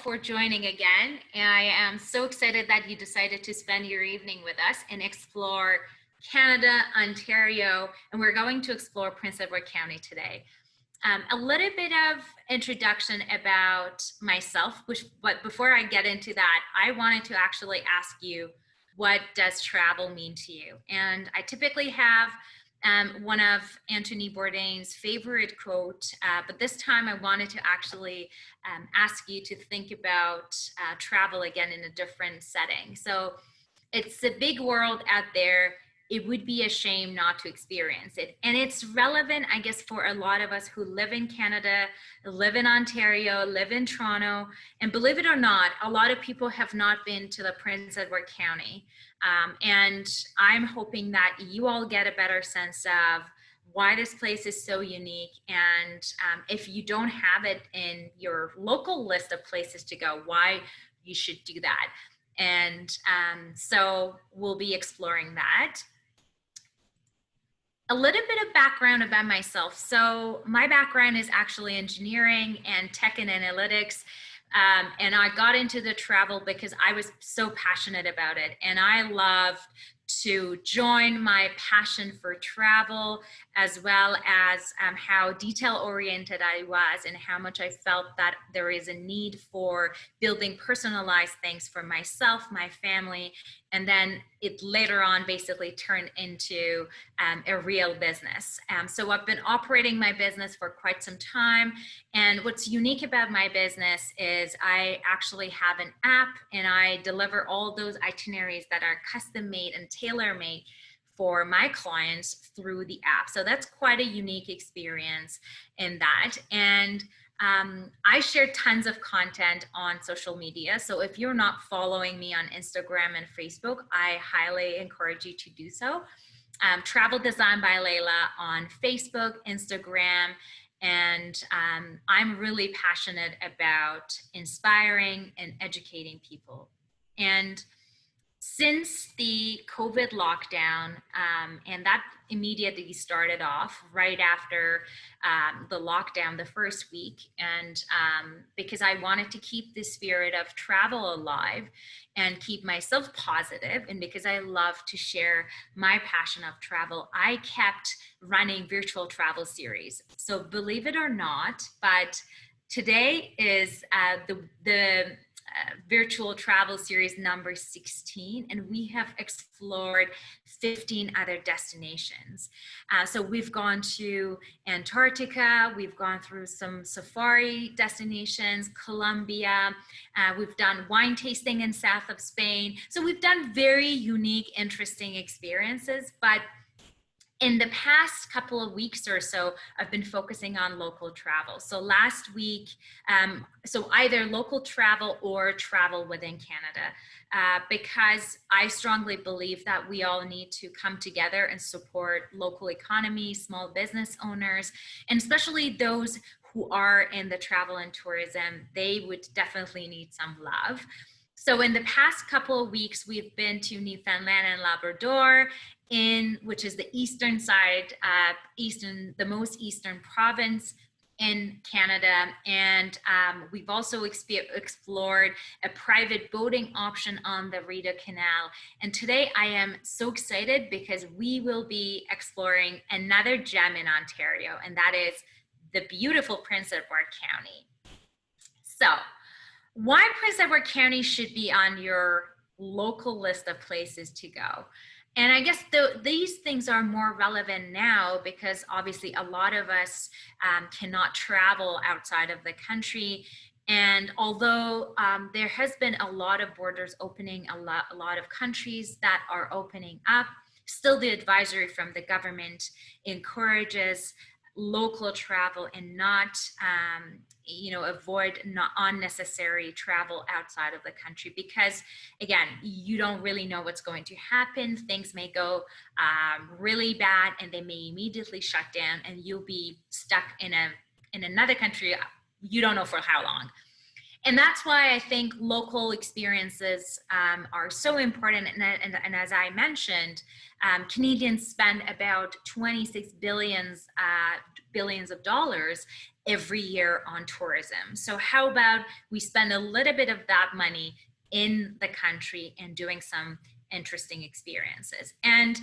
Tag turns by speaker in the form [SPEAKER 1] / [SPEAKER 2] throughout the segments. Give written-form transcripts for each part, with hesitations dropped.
[SPEAKER 1] for joining again. I am so excited that you decided to spend your evening with us and explore Canada, Ontario, and we're going to explore Prince Edward County today. A little bit of introduction about myself, but before I get into that, I wanted to actually ask you, what does travel mean to you? And I typically have one of Anthony Bourdain's favorite quote, but this time I wanted to actually ask you to think about travel again in a different setting. So it's a big world out there. It would be a shame not to experience it. And it's relevant, I guess, for a lot of us who live in Canada, live in Ontario, live in Toronto. And believe it or not, a lot of people have not been to the Prince Edward County. And I'm hoping that you all get a better sense of why this place is so unique. And if you don't have it in your local list of places to go, why you should do that. And so we'll be exploring that. A little bit of background about myself. So my background is actually engineering and tech and analytics. And I got into the travel because I was so passionate about it. And I loved to join my passion for travel, as well as how detail oriented I was and how much I felt that there is a need for building personalized things for myself, my family, and then it later on basically turned into a real business. So I've been operating my business for quite some time. And what's unique about my business is I actually have an app and I deliver all those itineraries that are custom made and tailor made for my clients through the app. So that's quite a unique experience in that. And I share tons of content on social media. So if you're not following me on Instagram and Facebook, I highly encourage you to do so. Travel Design by Layla on Facebook, Instagram, and I'm really passionate about inspiring and educating people. And since the COVID lockdown, and that immediately started off right after the lockdown, the first week, and because I wanted to keep the spirit of travel alive and keep myself positive, and because I love to share my passion of travel, I kept running virtual travel series. So believe it or not, but today is the virtual travel series number 16, and we have explored 15 other destinations. So we've gone to Antarctica, we've gone through some safari destinations, Colombia, we've done wine tasting in south of Spain. So we've done very unique, interesting experiences, but in the past couple of weeks or so, I've been focusing on local travel. So last week, so either local travel or travel within Canada, because I strongly believe that we all need to come together and support local economy, small business owners, and especially those who are in the travel and tourism. They would definitely need some love. So in the past couple of weeks, we've been to Newfoundland and Labrador, which is the eastern side, the most eastern province in Canada. And we've also explored a private boating option on the Rideau Canal. And today I am so excited because we will be exploring another gem in Ontario, and that is the beautiful Prince Edward County. So why Prince Edward County should be on your local list of places to go. And I guess these things are more relevant now because obviously a lot of us cannot travel outside of the country. And although there has been a lot of borders opening, a lot of countries that are opening up, still the advisory from the government encourages local travel and not avoid not unnecessary travel outside of the country, because again, you don't really know what's going to happen. Things may go really bad and they may immediately shut down and you'll be stuck in another country you don't know for how long. And that's why I think local experiences are so important. And as I mentioned, Canadians spend about 26 billions of dollars every year on tourism. So how about we spend a little bit of that money in the country and doing some interesting experiences? And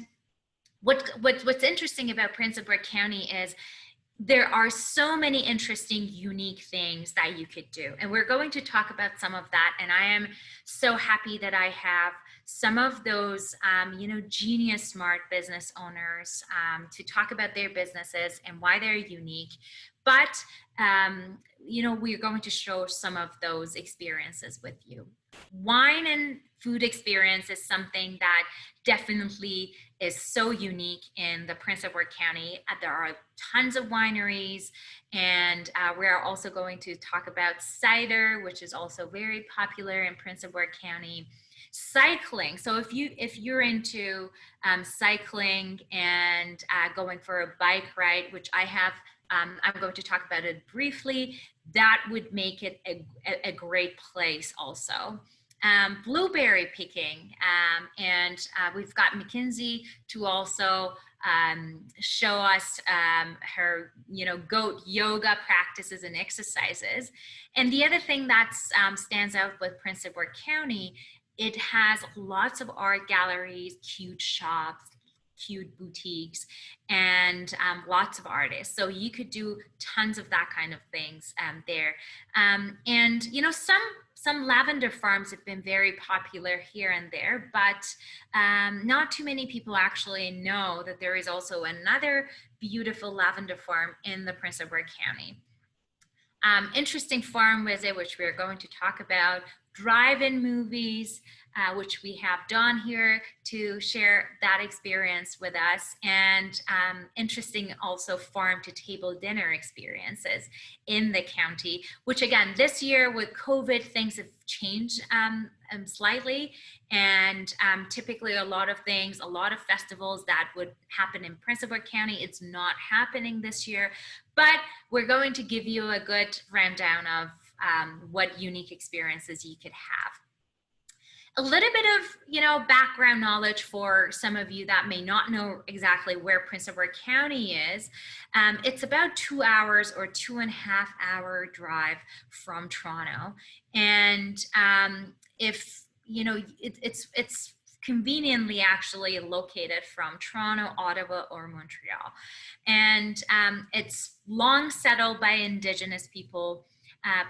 [SPEAKER 1] what's interesting about Prince Edward County is there are so many interesting, unique things that you could do. And we're going to talk about some of that. And I am so happy that I have some of those, genius, smart business owners to talk about their businesses and why they're unique. But, we're going to show some of those experiences with you. Wine and food experience is something that definitely is so unique in the Prince Edward County. There are tons of wineries, and we're also going to talk about cider, which is also very popular in Prince Edward County. Cycling. So if you're into cycling and going for a bike ride, which I have, I'm going to talk about it briefly, that would make it a great place also. Blueberry picking, and we've got Mackenzie to also show us her, goat yoga practices and exercises. And the other thing that stands out with Prince Edward County, it has lots of art galleries, cute shops, cute boutiques, and lots of artists. So you could do tons of that kind of things there. And some lavender farms have been very popular here and there, but not too many people actually know that there is also another beautiful lavender farm in the Prince Edward County. Interesting farm visit, which we're going to talk about, drive-in movies, which we have Dawn here to share that experience with us, and interesting also farm to table dinner experiences in the county, which again, this year with COVID, things have changed slightly. And typically a lot of festivals that would happen in Prince Edward County, it's not happening this year, but we're going to give you a good rundown of what unique experiences you could have. A little bit of, background knowledge for some of you that may not know exactly where Prince Edward County is. It's about 2 hours or 2.5-hour drive from Toronto. And it's conveniently actually located from Toronto, Ottawa, or Montreal. And it's long settled by Indigenous people.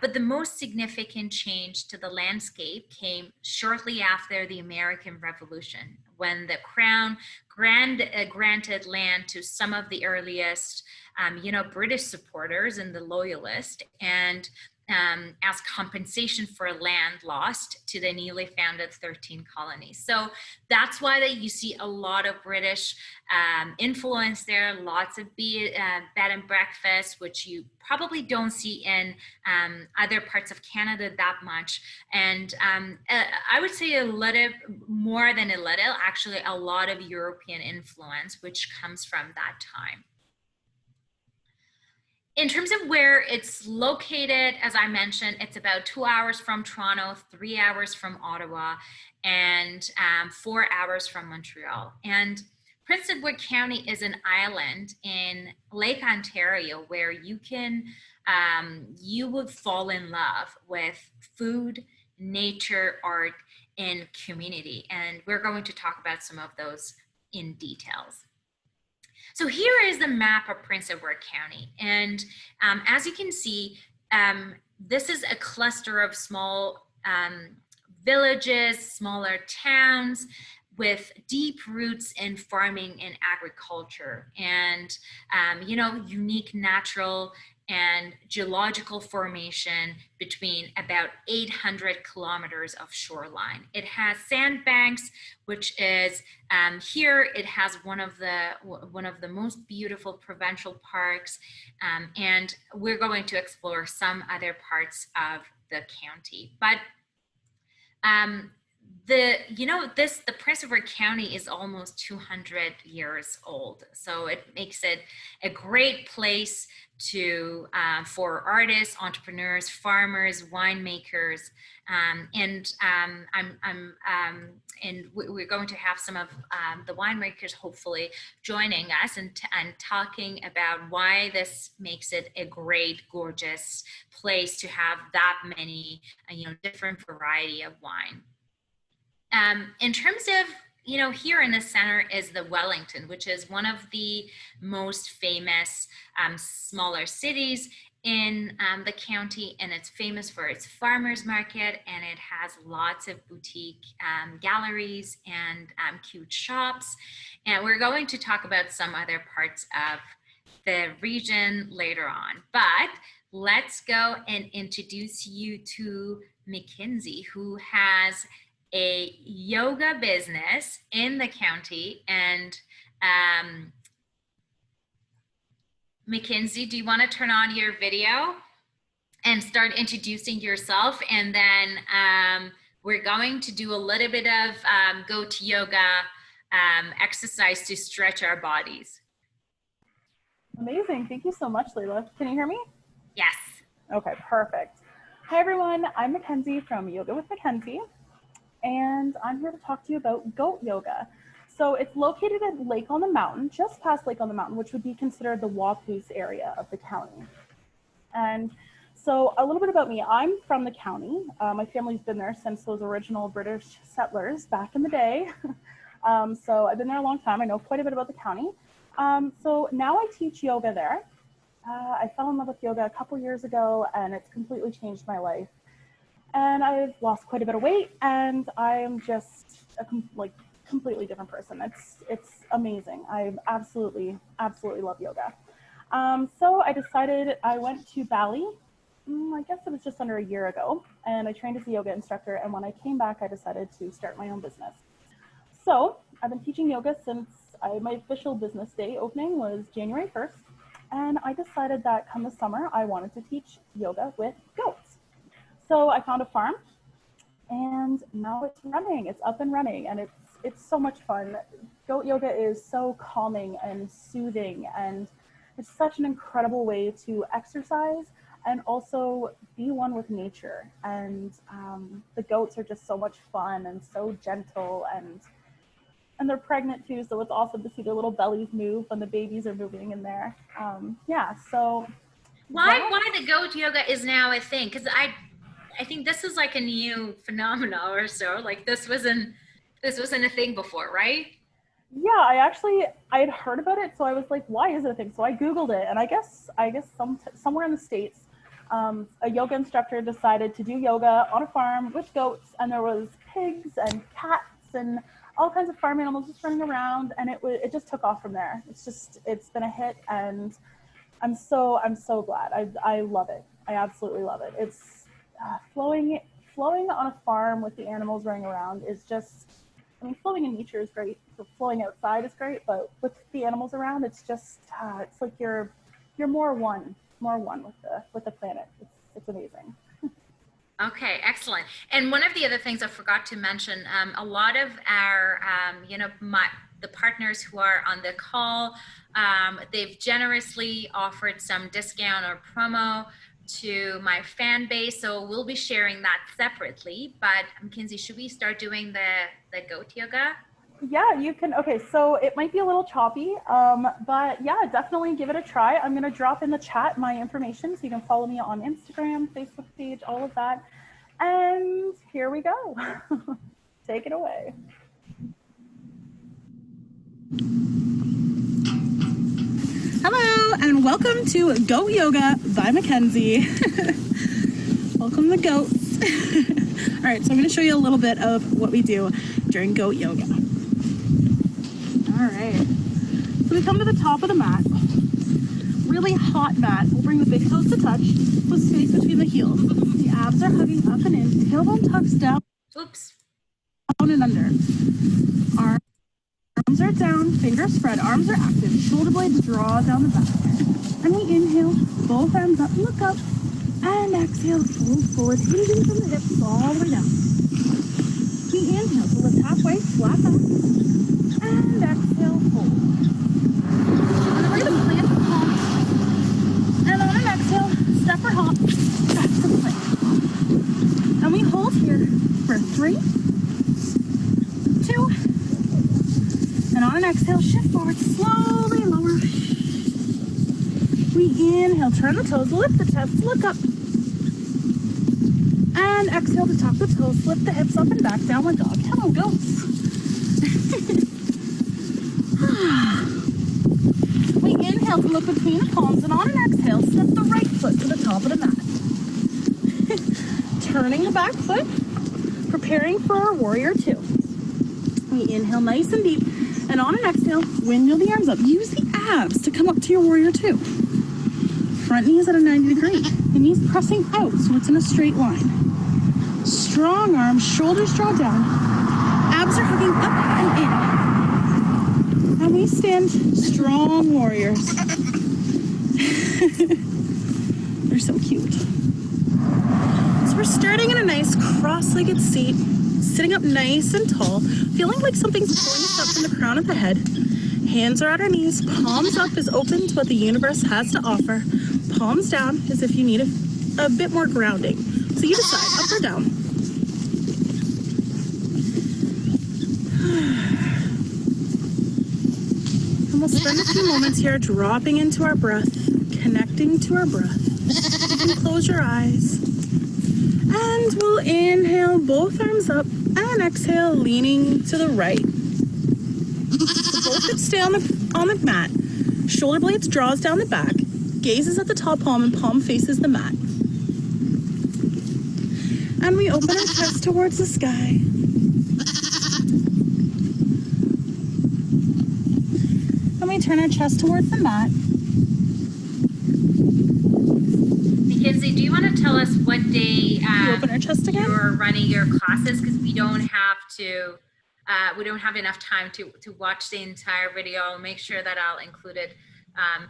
[SPEAKER 1] But the most significant change to the landscape came shortly after the American Revolution, when the Crown granted land to some of the earliest, British supporters and the Loyalists, and as compensation for land lost to the newly founded 13 colonies. So that's why that you see a lot of British influence there, lots of bed and breakfast, which you probably don't see in other parts of Canada that much. And I would say a little more than a little, actually a lot of European influence, which comes from that time. In terms of where it's located, as I mentioned, it's about 2 hours from Toronto, 3 hours from Ottawa, and 4 hours from Montreal. And Prince Edward County is an island in Lake Ontario where you would fall in love with food, nature, art, and community. And we're going to talk about some of those in details. So here is the map of Prince Edward County. And as you can see, this is a cluster of small villages, smaller towns with deep roots in farming and agriculture, and unique natural and geological formation between about 800 kilometers of shoreline. It has sandbanks, which is here. It has one of the most beautiful provincial parks, and we're going to explore some other parts of the county. But the Prince Edward County is almost 200 years old, so it makes it a great place to for artists, entrepreneurs, farmers, winemakers, and we're going to have some of the winemakers hopefully joining us and talking about why this makes it a great, gorgeous place to have that many different variety of wine. In terms of, here in the center is the Wellington, which is one of the most famous smaller cities in the county, and it's famous for its farmers market, and it has lots of boutique galleries and cute shops. And we're going to talk about some other parts of the region later on, but let's go and introduce you to Mackenzie, who has a yoga business in the county. And Mackenzie, do you want to turn on your video and start introducing yourself? And then we're going to do a little bit of goat yoga exercise to stretch our bodies.
[SPEAKER 2] Amazing. Thank you so much, Layla. Can you hear me?
[SPEAKER 1] Yes.
[SPEAKER 2] Okay, perfect. Hi, everyone. I'm Mackenzie from Yoga with Mackenzie, and I'm here to talk to you about goat yoga. So it's located at Lake on the Mountain, just past Lake on the Mountain, which would be considered the Wapoos area of the county. And so a little bit about me. I'm from the county. My family's been there since those original British settlers back in the day. So I've been there a long time. I know quite a bit about the county. So now I teach yoga there. I fell in love with yoga a couple years ago, and it's completely changed my life. And I've lost quite a bit of weight, and I'm just a completely different person. It's amazing. I absolutely love yoga. So I decided, I went to Bali, I guess it was just under a year ago, and I trained as a yoga instructor. And when I came back, I decided to start my own business. So I've been teaching yoga since my official business day opening was January 1st. And I decided that come the summer, I wanted to teach yoga with goats. So I found a farm, and now it's running. It's up and running, and it's so much fun. Goat yoga is so calming and soothing, and it's such an incredible way to exercise and also be one with nature. And the goats are just so much fun and so gentle, and they're pregnant too, so it's awesome to see their little bellies move when the babies are moving in there. Yeah, so
[SPEAKER 1] why the goat yoga is now a thing? Because I think this is like a new phenomenon or so. Like this wasn't a thing before, right?
[SPEAKER 2] Yeah, I had heard about it, so I was like, why is it a thing? So I Googled it, and I guess somewhere in the States, a yoga instructor decided to do yoga on a farm with goats, and there was pigs and cats and all kinds of farm animals just running around, and it just took off from there. It's been a hit, and I'm so glad. I love it. I absolutely love it. It's flowing on a farm with the animals running around is just, I mean, flowing in nature is great. Flowing outside is great, but with the animals around, it's just it's like you're more one with the planet. It's amazing.
[SPEAKER 1] Okay, excellent. And one of the other things I forgot to mention, a lot of our, the partners who are on the call, they've generously offered some discount or promo to my fan base. So we'll be sharing that separately. But Mackenzie, should we start doing the goat yoga?
[SPEAKER 2] Yeah, you can. Okay, so it might be a little choppy, but yeah, definitely give it a try. I'm going to drop in the chat my information so you can follow me on Instagram, Facebook page, all of that. And here we go. Take it away. Hello, and welcome to Goat Yoga by Mackenzie. Welcome the goats. All right, so I'm going to show you a little bit of what we do during goat yoga. All right, so we come to the top of the mat, really hot mat. We'll bring the big toes to touch with space between the heels. The abs are hugging up and in, tailbone tucks down.
[SPEAKER 1] Oops.
[SPEAKER 2] Down and under. Arms are down, fingers spread, arms are active, shoulder blades draw down the back. And we inhale, both hands up, look up, and exhale, fold forward, hinging from the hips all the way down. We inhale. flat back. And exhale, hold. And we're going to plant the palms. And on an exhale, step or hop back to plank. And we hold here for 3, 2, and on an exhale, shift forward, slowly lower. We inhale, turn the toes, lift the chest, look up. And exhale to tuck the toes, lift the hips up and back, downward dog. Hello, goats. We inhale to look between the palms, and on an exhale, step the right foot to the top of the mat. Turning the back foot, preparing for our warrior 2. We inhale nice and deep, and on an exhale, windmill the arms up. Use the abs to come up to your warrior 2. Front knee is at a 90 degree, the knees pressing out so it's in a straight line. Strong arms, shoulders draw down, abs are hugging up and in. And we stand strong warriors. They're so cute. So we're starting in a nice cross-legged seat, sitting up nice and tall, feeling like something's pulling us up from the crown of the head. Hands are at our knees, palms up is open to what the universe has to offer. Palms down as if you need a bit more grounding. So you decide, up or down. And we'll spend a few moments here dropping into our breath, connecting to our breath. You can close your eyes. And we'll inhale, both arms up, and exhale, leaning to the right. So both hips stay on the mat. Shoulder blades draws down the back. Gaze is at the top palm and palm faces the mat. And we open our chest towards the sky. And we turn our chest towards the mat.
[SPEAKER 1] Mackenzie, do you want to tell us what day
[SPEAKER 2] We open our chest again.
[SPEAKER 1] you're running your classes? Because we don't have enough time to watch the entire video. I'll make sure that I'll include it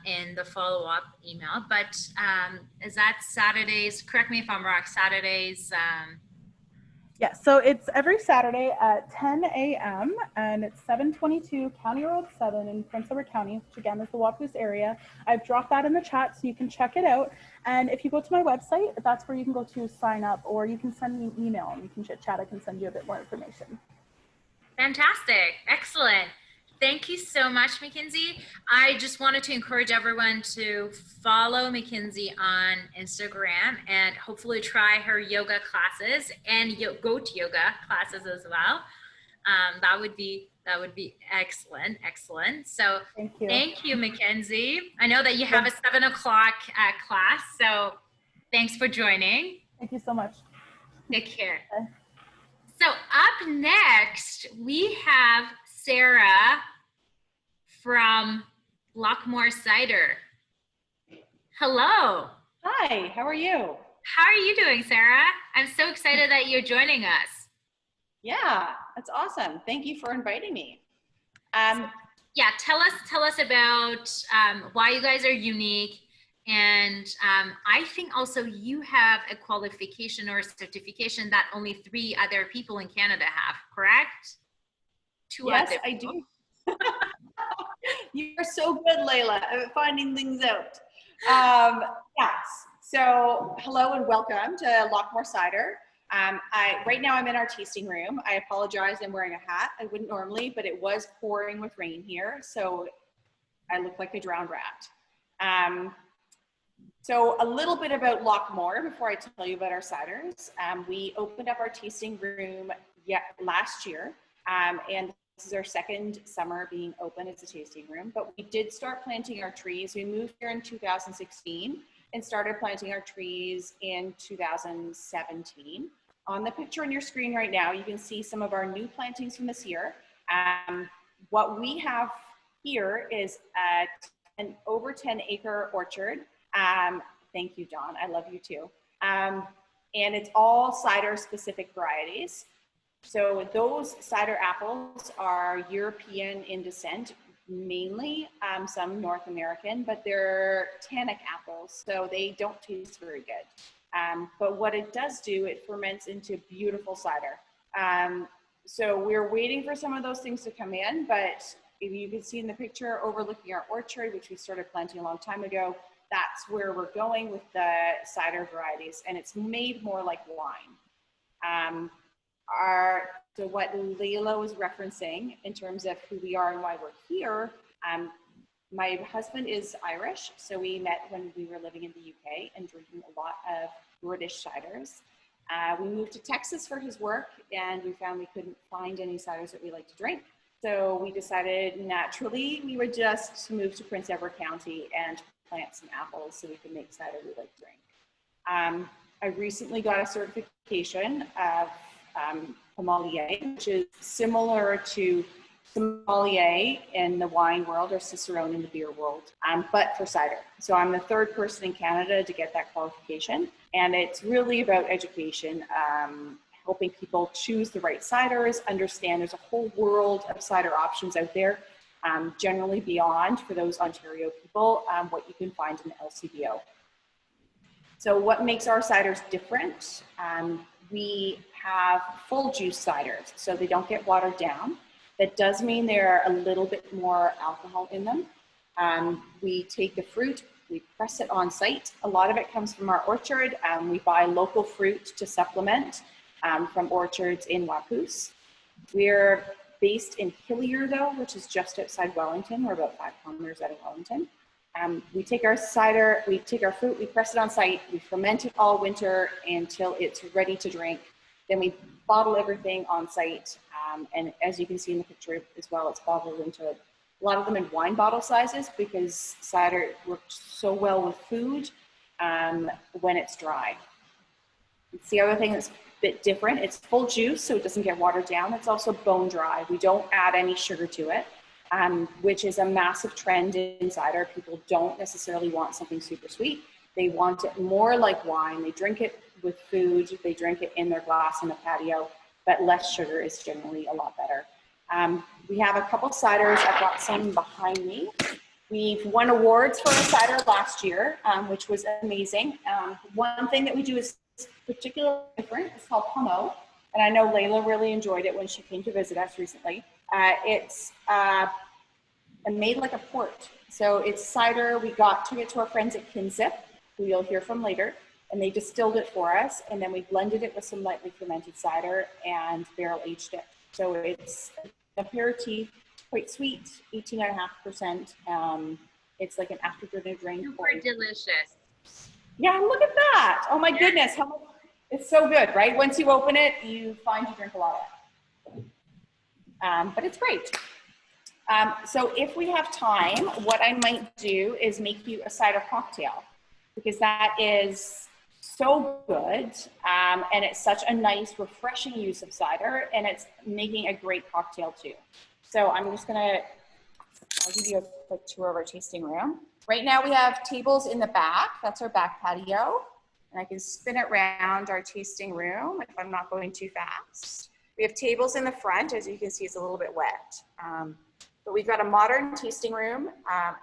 [SPEAKER 1] in the follow-up email. But is that Saturdays? Correct me if I'm wrong. Saturdays.
[SPEAKER 2] Yeah, so it's every Saturday at 10 a.m. and it's 722 County Road 7 in Prince Edward County, which again is the Wapoos area. I've dropped that in the chat so you can check it out. And if you go to my website, that's where you can go to sign up, or you can send me an email and we can chit chat. I can send you a bit more information.
[SPEAKER 1] Fantastic. Excellent. Thank you so much, Mackenzie. I just wanted to encourage everyone to follow Mackenzie on Instagram and hopefully try her yoga classes and goat yoga classes as well. That would be excellent. Excellent. So thank you, Mackenzie. I know that you have a 7 o'clock class, so thanks for joining.
[SPEAKER 2] Thank you so much.
[SPEAKER 1] Take care. Okay. So up next, we have Sarah from Lockmore Cider. Hello.
[SPEAKER 3] Hi, how are you?
[SPEAKER 1] How are you doing, Sarah? I'm so excited that you're joining us.
[SPEAKER 3] Yeah, that's awesome. Thank you for inviting me.
[SPEAKER 1] Yeah, tell us about why you guys are unique. And I think also you have a qualification or a certification that only 3 other people in Canada have, correct? 2
[SPEAKER 3] yes,
[SPEAKER 1] other
[SPEAKER 3] I do. You're so good, Layla, at finding things out. Yes, so hello and welcome to Lockmore Cider. Right now I'm in our tasting room. I apologize, I'm wearing a hat. I wouldn't normally, but it was pouring with rain here, so I look like a drowned rat. So a little bit about Lockmore before I tell you about our ciders. We opened up our tasting room last year, and this is our 2nd summer being open as a tasting room, but we did start planting our trees. We moved here in 2016 and started planting our trees in 2017. On the picture on your screen right now, you can see some of our new plantings from this year. What we have here is an over 10-acre orchard. Thank you, John. I love you too. And it's all cider specific varieties. So those cider apples are European in descent, mainly, some North American, but they're tannic apples, so they don't taste very good. But what it does do, it ferments into beautiful cider. So we're waiting for some of those things to come in, but if you can see in the picture overlooking our orchard, which we started planting a long time ago, that's where we're going with the cider varieties, and it's made more like wine. So what Layla was referencing in terms of who we are and why we're here, my husband is Irish, so we met when we were living in the UK and drinking a lot of British ciders. We moved to Texas for his work, and we found we couldn't find any ciders that we like to drink. So we decided naturally we would just move to Prince Edward County and plant some apples so we could make cider we like to drink. I recently got a certification of sommelier, which is similar to sommelier in the wine world or cicerone in the beer world, but for cider. So I'm the third person in Canada to get that qualification, and it's really about education, helping people choose the right ciders, understand there's a whole world of cider options out there, generally beyond, for those Ontario people, what you can find in the LCBO. So what makes our ciders different? We have full juice ciders, so they don't get watered down. That does mean there are a little bit more alcohol in them. We take the fruit, we press it on site. A lot of it comes from our orchard. We buy local fruit to supplement from orchards in Wapoos. We're based in Hillier though, which is just outside Wellington. We're about 5 kilometers out of Wellington. We take our cider, we take our fruit, we press it on site, we ferment it all winter until it's ready to drink. Then we bottle everything on site. And as you can see in the picture as well, it's bottled into a lot of them in wine bottle sizes because cider works so well with food when it's dry. It's the other thing that's a bit different. It's full juice, so it doesn't get watered down. It's also bone dry. We don't add any sugar to it. Which is a massive trend in cider. People don't necessarily want something super sweet. They want it more like wine. They drink it with food. They drink it in their glass in the patio, but less sugar is generally a lot better. We have a couple ciders. I've got some behind me. We've won awards for our cider last year, which was amazing. One thing that we do is particularly different. It's called Pomo, and I know Layla really enjoyed it when she came to visit us recently. It's made like a port. So it's cider. We took it to our friends at Kinzip, who you'll hear from later, and they distilled it for us. And then we blended it with some lightly fermented cider and barrel aged it. So it's an aperitif, quite sweet, 18.5%. It's like an after dinner drink.
[SPEAKER 1] Super delicious.
[SPEAKER 3] Yeah, look at that. Oh my goodness. It's so good, right? Once you open it, you find you drink a lot of it. But it's great. So if we have time, what I might do is make you a cider cocktail because that is so good. And it's such a nice, refreshing use of cider, and it's making a great cocktail too. So I'll give you a quick tour of our tasting room. Right now we have tables in the back. That's our back patio. And I can spin it around our tasting room if I'm not going too fast. We have tables in the front. As you can see, it's a little bit wet. But we've got a modern tasting room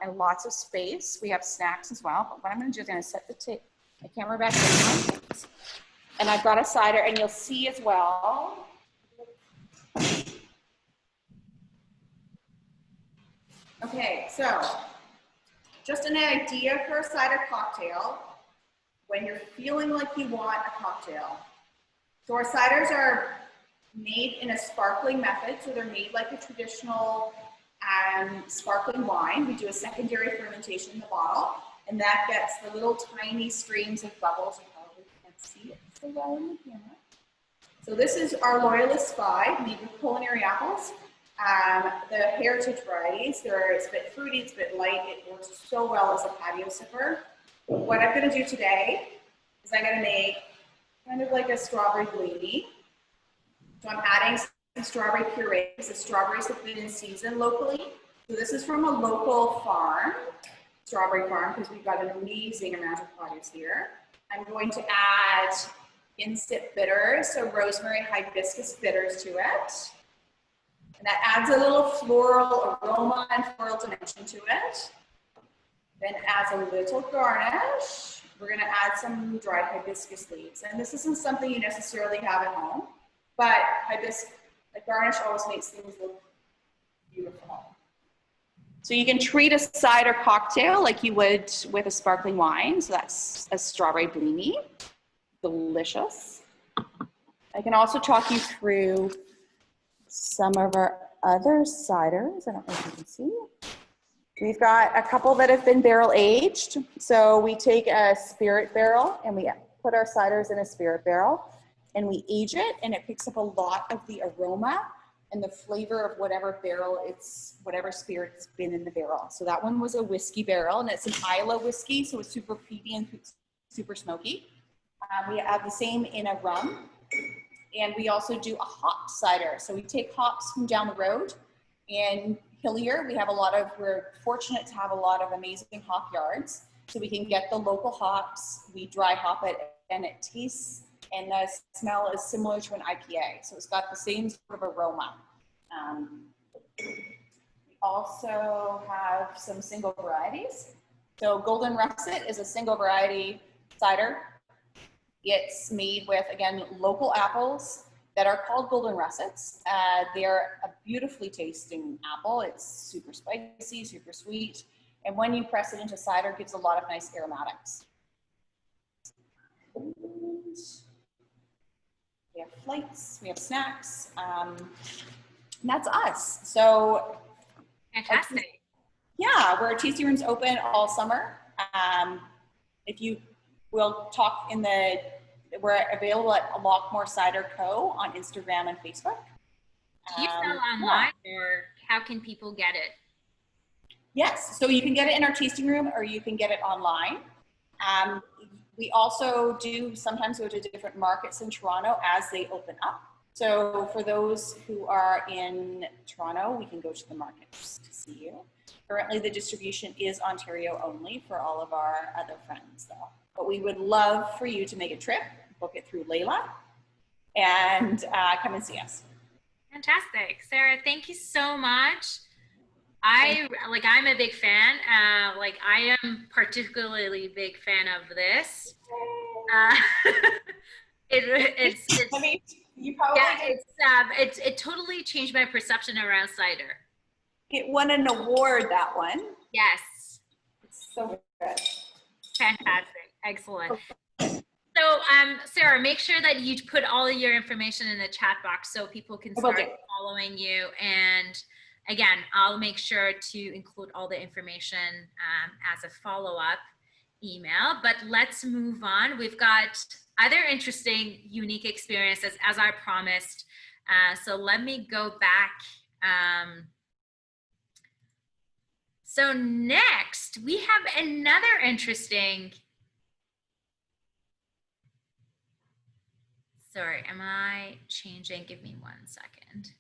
[SPEAKER 3] and lots of space. We have snacks as well. But what I'm going to do is I'm going to set the camera back down. And I've got a cider, and you'll see as well. Okay, so just an idea for a cider cocktail when you're feeling like you want a cocktail. So our ciders are made in a sparkling method, so they're made like a traditional sparkling wine. We do a secondary fermentation in the bottle, and that gets the little tiny streams of bubbles. You probably can't see it so well in the camera. So this is our Loyalist Spy, made with culinary apples. The heritage varieties, it's a bit fruity, it's a bit light, it works so well as a patio sipper. What I'm going to do today is I'm going to make kind of like a strawberry blini. So I'm adding some strawberry puree because the strawberries have been in season locally. So this is from a local farm, strawberry farm, because we've got an amazing amount of produce here. I'm going to add insip bitters, so rosemary hibiscus bitters to it. And that adds a little floral aroma and floral dimension to it. Then adds a little garnish. We're going to add some dried hibiscus leaves. And this isn't something you necessarily have at home, but The garnish always makes things look beautiful. So you can treat a cider cocktail like you would with a sparkling wine. So that's a strawberry blini, delicious. I can also talk you through some of our other ciders. I don't know if you can see. We've got a couple that have been barrel aged. So we take a spirit barrel and we put our ciders in a spirit barrel and we age it, and it picks up a lot of the aroma and the flavor of whatever barrel whatever spirit's been in the barrel. So that one was a whiskey barrel, and it's an Islay whiskey, so it's super peaty and super smoky. We have the same in a rum, and we also do a hop cider. So we take hops from down the road. In Hillier, we're fortunate to have a lot of amazing hop yards, so we can get the local hops, we dry hop it, and it tastes and the smell is similar to an IPA. So it's got the same sort of aroma. We also have some single varieties. So Golden Russet is a single variety cider. It's made with, again, local apples that are called Golden Russets. They're a beautifully tasting apple. It's super spicy, super sweet. And when you press it into cider, it gives a lot of nice aromatics. We have flights, we have snacks, and that's us. So
[SPEAKER 1] Fantastic.
[SPEAKER 3] Yeah, our tasting room's open all summer. If you will talk we're available at Lockmore Cider Co. on Instagram and Facebook.
[SPEAKER 1] Do you sell online, or how can people get it?
[SPEAKER 3] Yes, so you can get it in our tasting room or you can get it online. We also do sometimes go to different markets in Toronto as they open up. So for those who are in Toronto, we can go to the markets to see you. Currently, the distribution is Ontario only for all of our other friends, though. But we would love for you to make a trip, book it through Layla, and come and see us.
[SPEAKER 1] Fantastic. Sarah, thank you so much. I'm a big fan. I am particularly big fan of this. It totally changed my perception around cider.
[SPEAKER 3] It won an award, that one.
[SPEAKER 1] Yes.
[SPEAKER 3] It's so good.
[SPEAKER 1] Fantastic. Excellent. So, Sarah, make sure that you put all of your information in the chat box so people can start following you. And again, I'll make sure to include all the information as a follow-up email. But let's move on. We've got other interesting, unique experiences, as I promised. So let me go back. So next, we have another interesting. Sorry, am I changing? Give me 1 second.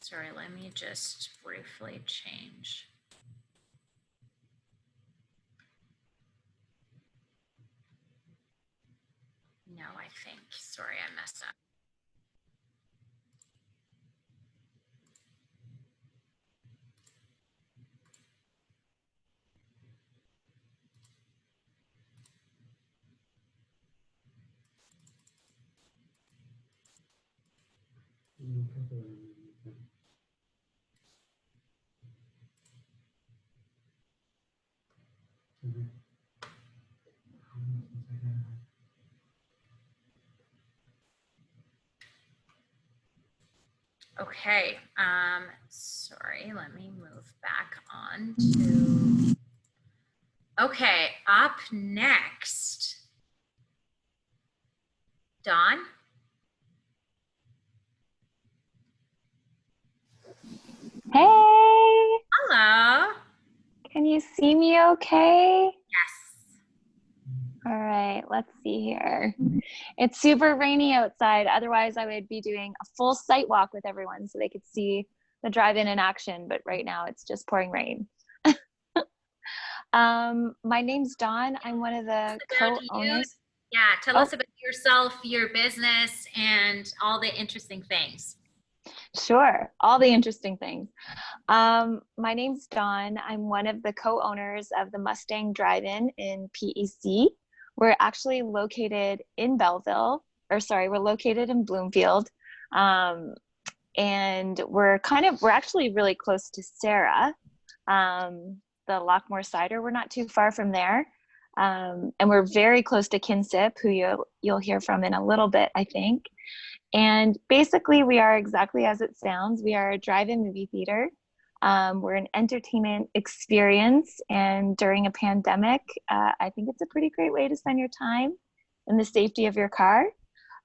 [SPEAKER 1] Sorry, let me just briefly change. No, I think, sorry, I messed up. Okay, sorry, let me move back on to, okay, up next, Dawn.
[SPEAKER 4] Hey!
[SPEAKER 1] Hello.
[SPEAKER 4] Can you see me okay?
[SPEAKER 1] Yes.
[SPEAKER 4] All right, let's see here. It's super rainy outside. Otherwise, I would be doing a full site walk with everyone so they could see the drive-in in action. But right now, it's just pouring rain. My name's Dawn. I'm one of the co-owners.
[SPEAKER 1] Yeah, tell us about yourself, your business, and all the interesting things.
[SPEAKER 4] Sure, all the interesting things. My name's Dawn. I'm one of the co-owners of the Mustang Drive-In in PEC. We're actually located in Belleville, or sorry, we're located in Bloomfield. Um, and we're actually really close to Sarah, the Lockmore Cider. We're not too far from there. And we're very close to Kinsip, who you'll hear from in a little bit, I think. And basically, we are exactly as it sounds. We are a drive-in movie theater. We're an entertainment experience, and during a pandemic, I think it's a pretty great way to spend your time in the safety of your car.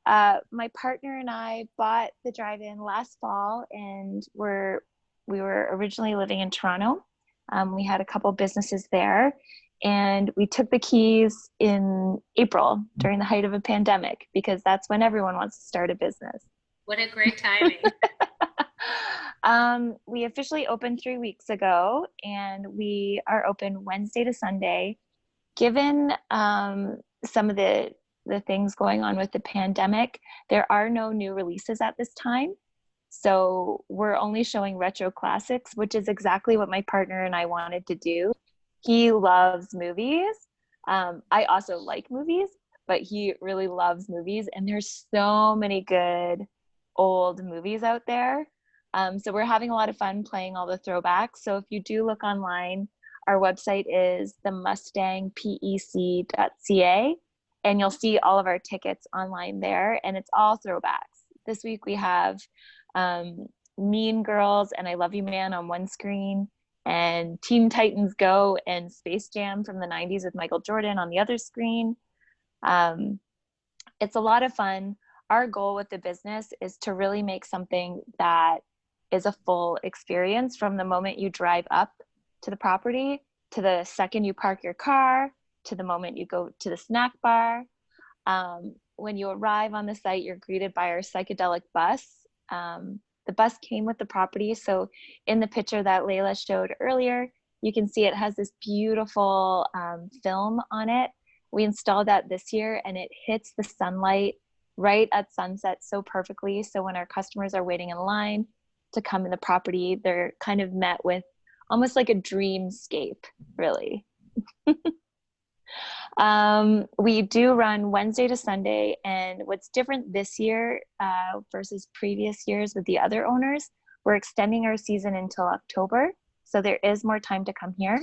[SPEAKER 4] My partner and I bought the drive-in last fall, and we were originally living in Toronto. We had a couple businesses there, and we took the keys in April during the height of a pandemic, because that's when everyone wants to start a business.
[SPEAKER 1] What a great timing.
[SPEAKER 4] We officially opened 3 weeks ago, and we are open Wednesday to Sunday. Given some of the things going on with the pandemic, there are no new releases at this time. So we're only showing retro classics, which is exactly what my partner and I wanted to do. He loves movies. I also like movies, but he really loves movies. And there's so many good old movies out there. So we're having a lot of fun playing all the throwbacks. So if you do look online, our website is themustangpec.ca, and you'll see all of our tickets online there, and it's all throwbacks. This week we have Mean Girls and I Love You Man on one screen, and Teen Titans Go and Space Jam from the 90s with Michael Jordan on the other screen. It's a lot of fun. Our goal with the business is to really make something that is a full experience from the moment you drive up to the property, to the second you park your car, to the moment you go to the snack bar. When you arrive on the site, you're greeted by our psychedelic bus. The bus came with the property. So in the picture that Layla showed earlier, you can see it has this beautiful film on it. We installed that this year, and it hits the sunlight right at sunset so perfectly. So when our customers are waiting in line to come in the property, they're kind of met with almost like a dreamscape, really. We do run Wednesday to Sunday, and what's different this year versus previous years with the other owners, we're extending our season until October, so there is more time to come here.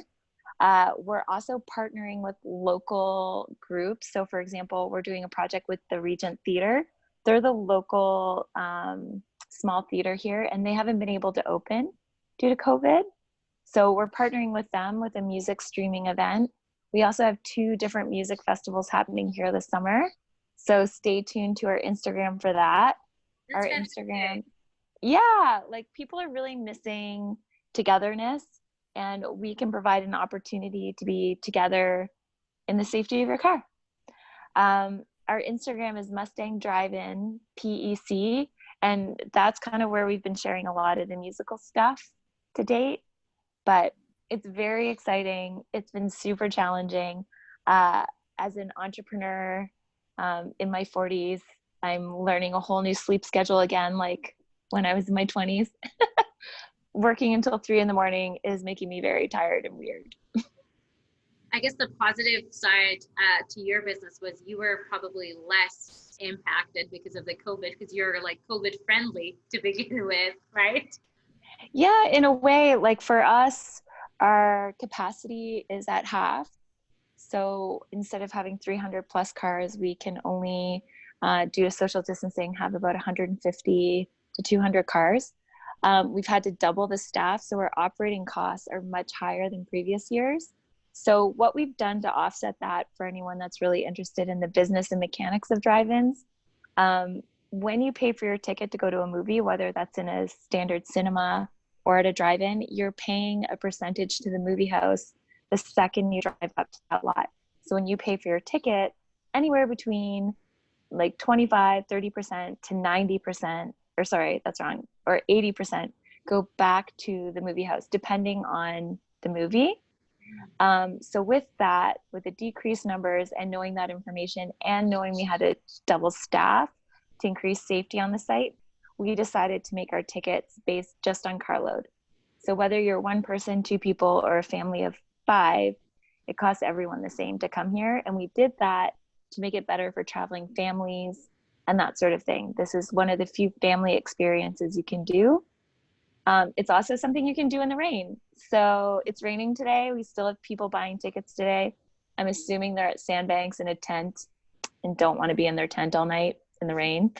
[SPEAKER 4] We're also partnering with local groups. So for example, we're doing a project with the Regent Theater. They're the local small theater here, and they haven't been able to open due to COVID. So we're partnering with them with a music streaming event. We also have 2 different music festivals happening here this summer. So stay tuned to our Instagram for that.
[SPEAKER 1] That's
[SPEAKER 4] Our
[SPEAKER 1] fantastic.
[SPEAKER 4] Instagram. Yeah, like people are really missing togetherness, and we can provide an opportunity to be together in the safety of your car. Our Instagram is Mustang Drive-In PEC, and that's kind of where we've been sharing a lot of the musical stuff to date. But it's very exciting. It's been super challenging. As an entrepreneur in my 40s, I'm learning a whole new sleep schedule again, like when I was in my 20s. Working until 3 a.m. is making me very tired and weird.
[SPEAKER 1] I guess the positive side to your business was you were probably less impacted because of the COVID, because you're like COVID friendly to begin with, right?
[SPEAKER 4] Yeah, in a way, like for us, our capacity is at half. So instead of having 300 plus cars, we can only, due to social distancing, have about 150 to 200 cars. We've had to double the staff, so our operating costs are much higher than previous years. So what we've done to offset that, for anyone that's really interested in the business and mechanics of drive-ins, when you pay for your ticket to go to a movie, whether that's in a standard cinema or at a drive-in, you're paying a percentage to the movie house the second you drive up to that lot. So when you pay for your ticket, anywhere between like 25, 30% to 90%, or sorry, that's wrong, or 80% go back to the movie house, depending on the movie. So with that, with the decreased numbers and knowing that information and knowing we had to double staff to increase safety on the site, we decided to make our tickets based just on carload. So whether you're one person, two people, or a family of 5, it costs everyone the same to come here. And we did that to make it better for traveling families and that sort of thing. This is one of the few family experiences you can do. It's also something you can do in the rain. So it's raining today. We still have people buying tickets today. I'm assuming they're at Sandbanks in a tent and don't want to be in their tent all night in the rain.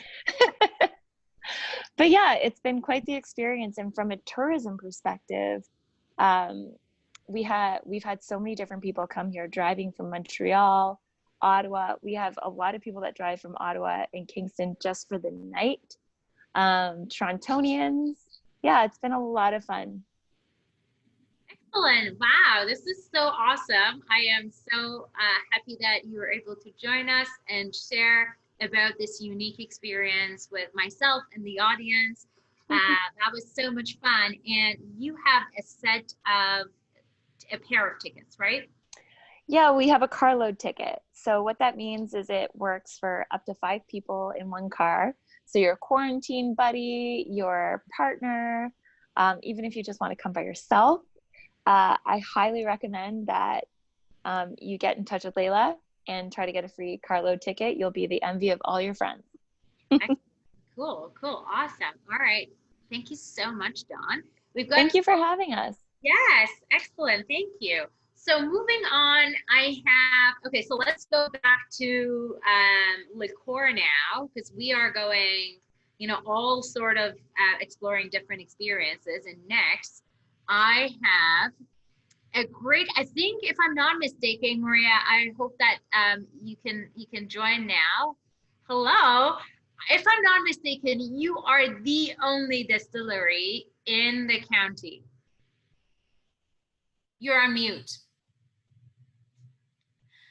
[SPEAKER 4] But yeah, it's been quite the experience. And from a tourism perspective, we've had so many different people come here driving from Montreal, Ottawa. We have a lot of people that drive from Ottawa and Kingston just for the night. Torontonians. Yeah, it's been a lot of fun.
[SPEAKER 1] Excellent. Wow, this is so awesome. I am so happy that you were able to join us and share about this unique experience with myself and the audience. That was so much fun. And you have a pair of tickets, right?
[SPEAKER 4] Yeah, we have a carload ticket. So what that means is it works for up to 5 people in one car. So your quarantine buddy, your partner, even if you just want to come by yourself, I highly recommend that you get in touch with Layla and try to get a free carload ticket. You'll be the envy of all your friends.
[SPEAKER 1] Cool, awesome. All right. Thank you so much, Dawn.
[SPEAKER 4] Thank you for having us.
[SPEAKER 1] Yes, excellent. Thank you. So moving on, so let's go back to liqueur now, because we are going, all sort of exploring different experiences. And next, I have I think if I'm not mistaken, Maria, I hope that you can join now. Hello. If I'm not mistaken, you are the only distillery in the county. You're on mute.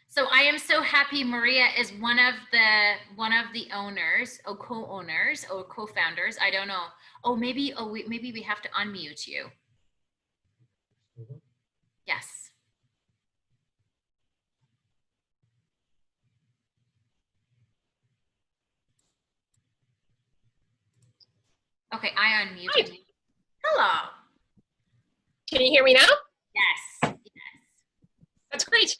[SPEAKER 1] So I am so happy Maria is one of the owners or co-owners or co-founders. I don't know. Maybe we have to unmute you. Yes. Okay, I unmuted you. Hello.
[SPEAKER 5] Can you hear me now?
[SPEAKER 1] Yes.
[SPEAKER 5] That's great.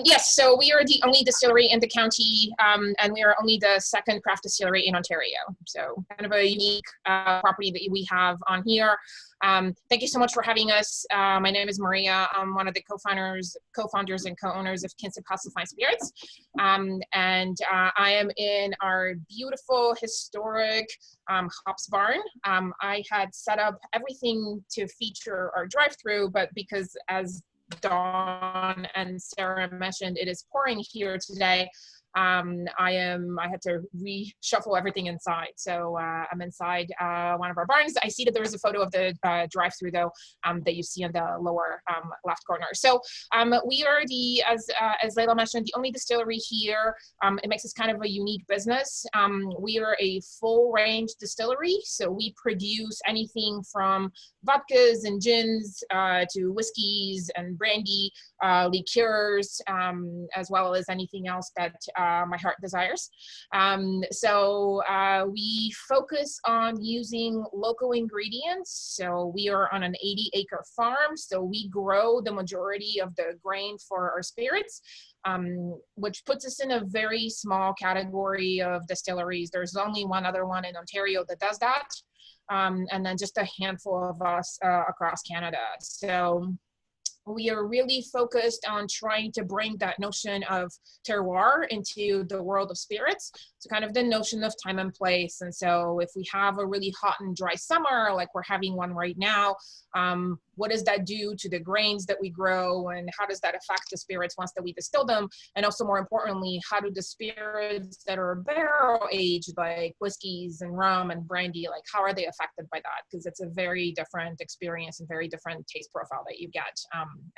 [SPEAKER 5] Yes, so we are the only distillery in the county, and we are only the second craft distillery in Ontario. So kind of a unique property that we have on here. Thank you so much for having us. My name is Maria. I'm one of the co-founders and co-owners of Kinstipasa Fine Spirits. And I am in our beautiful, historic hops barn. I had set up everything to feature our drive-through, but because as Dawn and Sarah mentioned, it is pouring here today. I had to reshuffle everything inside. So I'm inside one of our barns. I see that there is a photo of the drive-through though that you see in the lower left corner. So we are as Layla mentioned, the only distillery here. It makes us kind of a unique business. We are a full range distillery. So we produce anything from vodkas and gins to whiskeys and brandy, liqueurs, as well as anything else that my heart desires. So we focus on using local ingredients. So we are on an 80-acre farm. So we grow the majority of the grain for our spirits, which puts us in a very small category of distilleries. There's only one other one in Ontario that does that. And then just a handful of us across Canada. So we are really focused on trying to bring that notion of terroir into the world of spirits. So kind of the notion of time and place. And so if we have a really hot and dry summer, like we're having one right now, what does that do to the grains that we grow, and how does that affect the spirits once that we distill them? And also more importantly, how do the spirits that are barrel aged, like whiskeys and rum and brandy, like how are they affected by that? Because it's a very different experience and very different taste profile that you get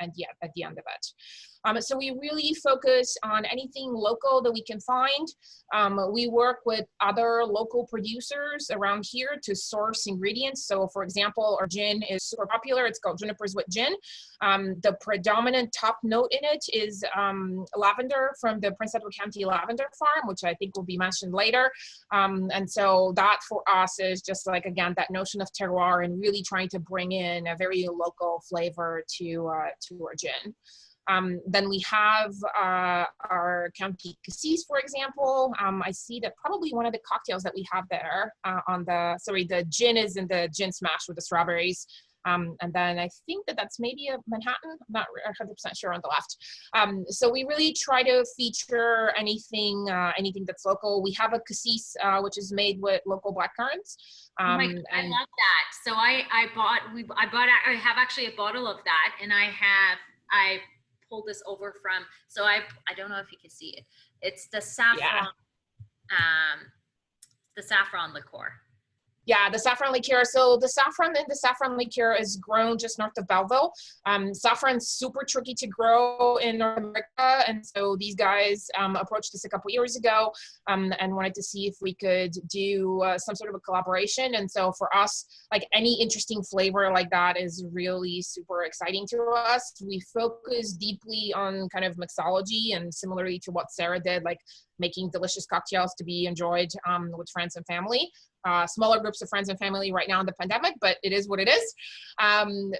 [SPEAKER 5] at the end of it. So we really focus on anything local that we can find. We work with other local producers around here to source ingredients. So for example, our gin is super popular. It's called Juniper's Wit Gin. The predominant top note in it is lavender from the Prince Edward County Lavender Farm, which I think will be mentioned later. And so that for us is just like, again, that notion of terroir and really trying to bring in a very local flavor to our gin. Then we have our County Cassis, for example. I see that probably one of the cocktails that we have there the gin is in the gin smash with the strawberries. And then I think that that's maybe a Manhattan, I'm not 100% sure on the left. So we really try to feature anything that's local. We have a cassis, which is made with local blackcurrants.
[SPEAKER 1] I love that. So I have actually a bottle of that, and I pulled this over from, so I don't know if you can see it. It's the saffron, the saffron liqueur.
[SPEAKER 5] Yeah, the saffron liqueur. So the saffron liqueur is grown just north of Belleville. Saffron's super tricky to grow in North America. And so these guys approached us a couple years ago and wanted to see if we could do some sort of a collaboration. And so for us, like any interesting flavor like that is really super exciting to us. We focus deeply on kind of mixology, and similarly to what Sarah did, like making delicious cocktails to be enjoyed with friends and family. Smaller groups of friends and family right now in the pandemic, but it is what it is. The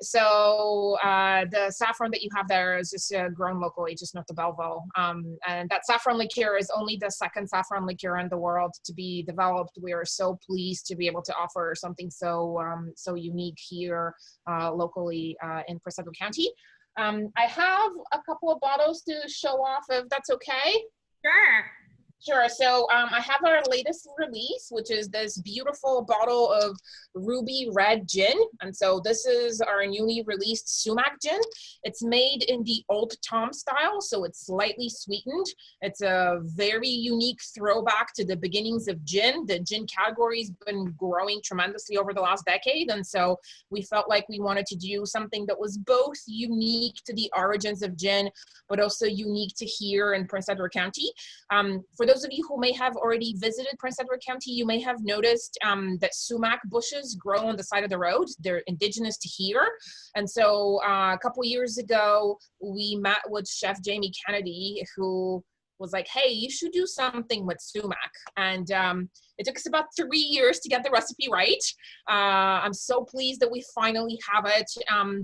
[SPEAKER 5] saffron that you have there is just grown locally, just north of Belleville. And that saffron liqueur is only the second saffron liqueur in the world to be developed. We are so pleased to be able to offer something so unique here locally in Prince Edward County. I have a couple of bottles to show off, if that's okay.
[SPEAKER 1] Sure.
[SPEAKER 5] Sure. So I have our latest release, which is this beautiful bottle of ruby red gin. And so this is our newly released sumac gin. It's made in the Old Tom style, so it's slightly sweetened. It's a very unique throwback to the beginnings of gin. The gin category's been growing tremendously over the last decade. And so we felt like we wanted to do something that was both unique to the origins of gin, but also unique to here in Prince Edward County. For those of you who may have already visited Prince Edward County, you may have noticed that sumac bushes grow on the side of the road. They're indigenous to here. And so a couple years ago, we met with Chef Jamie Kennedy, who was like, hey, you should do something with sumac. And it took us about 3 years to get the recipe right. I'm so pleased that we finally have it.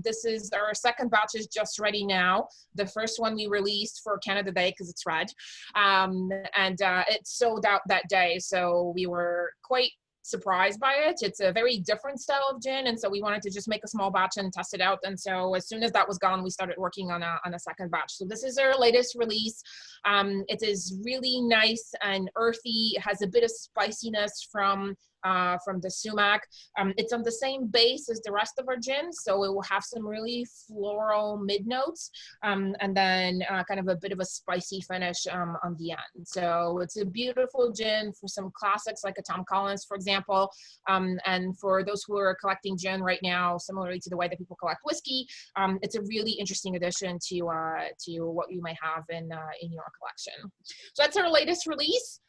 [SPEAKER 5] This is our second batch is just ready now. The first one we released for Canada Day because it's red. It sold out that day. So we were quite surprised by it. It's a very different style of gin, and so we wanted to just make a small batch and test it out. And so as soon as that was gone, we started working on a second batch. So this is our latest release. It is really nice and earthy. It has a bit of spiciness from the sumac. It's on the same base as the rest of our gin, so it will have some really floral mid notes, and then kind of a bit of a spicy finish on the end. So it's a beautiful gin for some classics like a Tom Collins, for example, and for those who are collecting gin right now, similarly to the way that people collect whiskey, it's a really interesting addition to what you might have in your collection. So that's our latest release.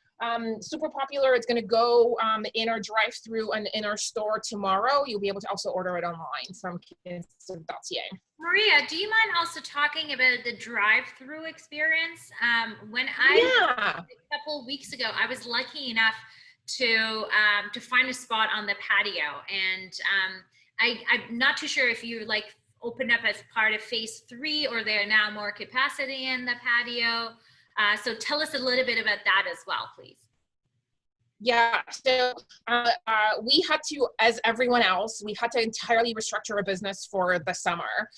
[SPEAKER 5] Super popular. It's going to go in our drive-through and in our store tomorrow. You'll be able to also order it online from Kinson.ca.
[SPEAKER 1] Maria, do you mind also talking about the drive-through experience? When a couple weeks ago, I was lucky enough to find a spot on the patio, and I'm not too sure if you like opened up as part of phase 3 or there are now more capacity in the patio. So tell us a little bit about that as well, please.
[SPEAKER 5] Yeah, so we had to, as everyone else, we had to entirely restructure our business for the summer.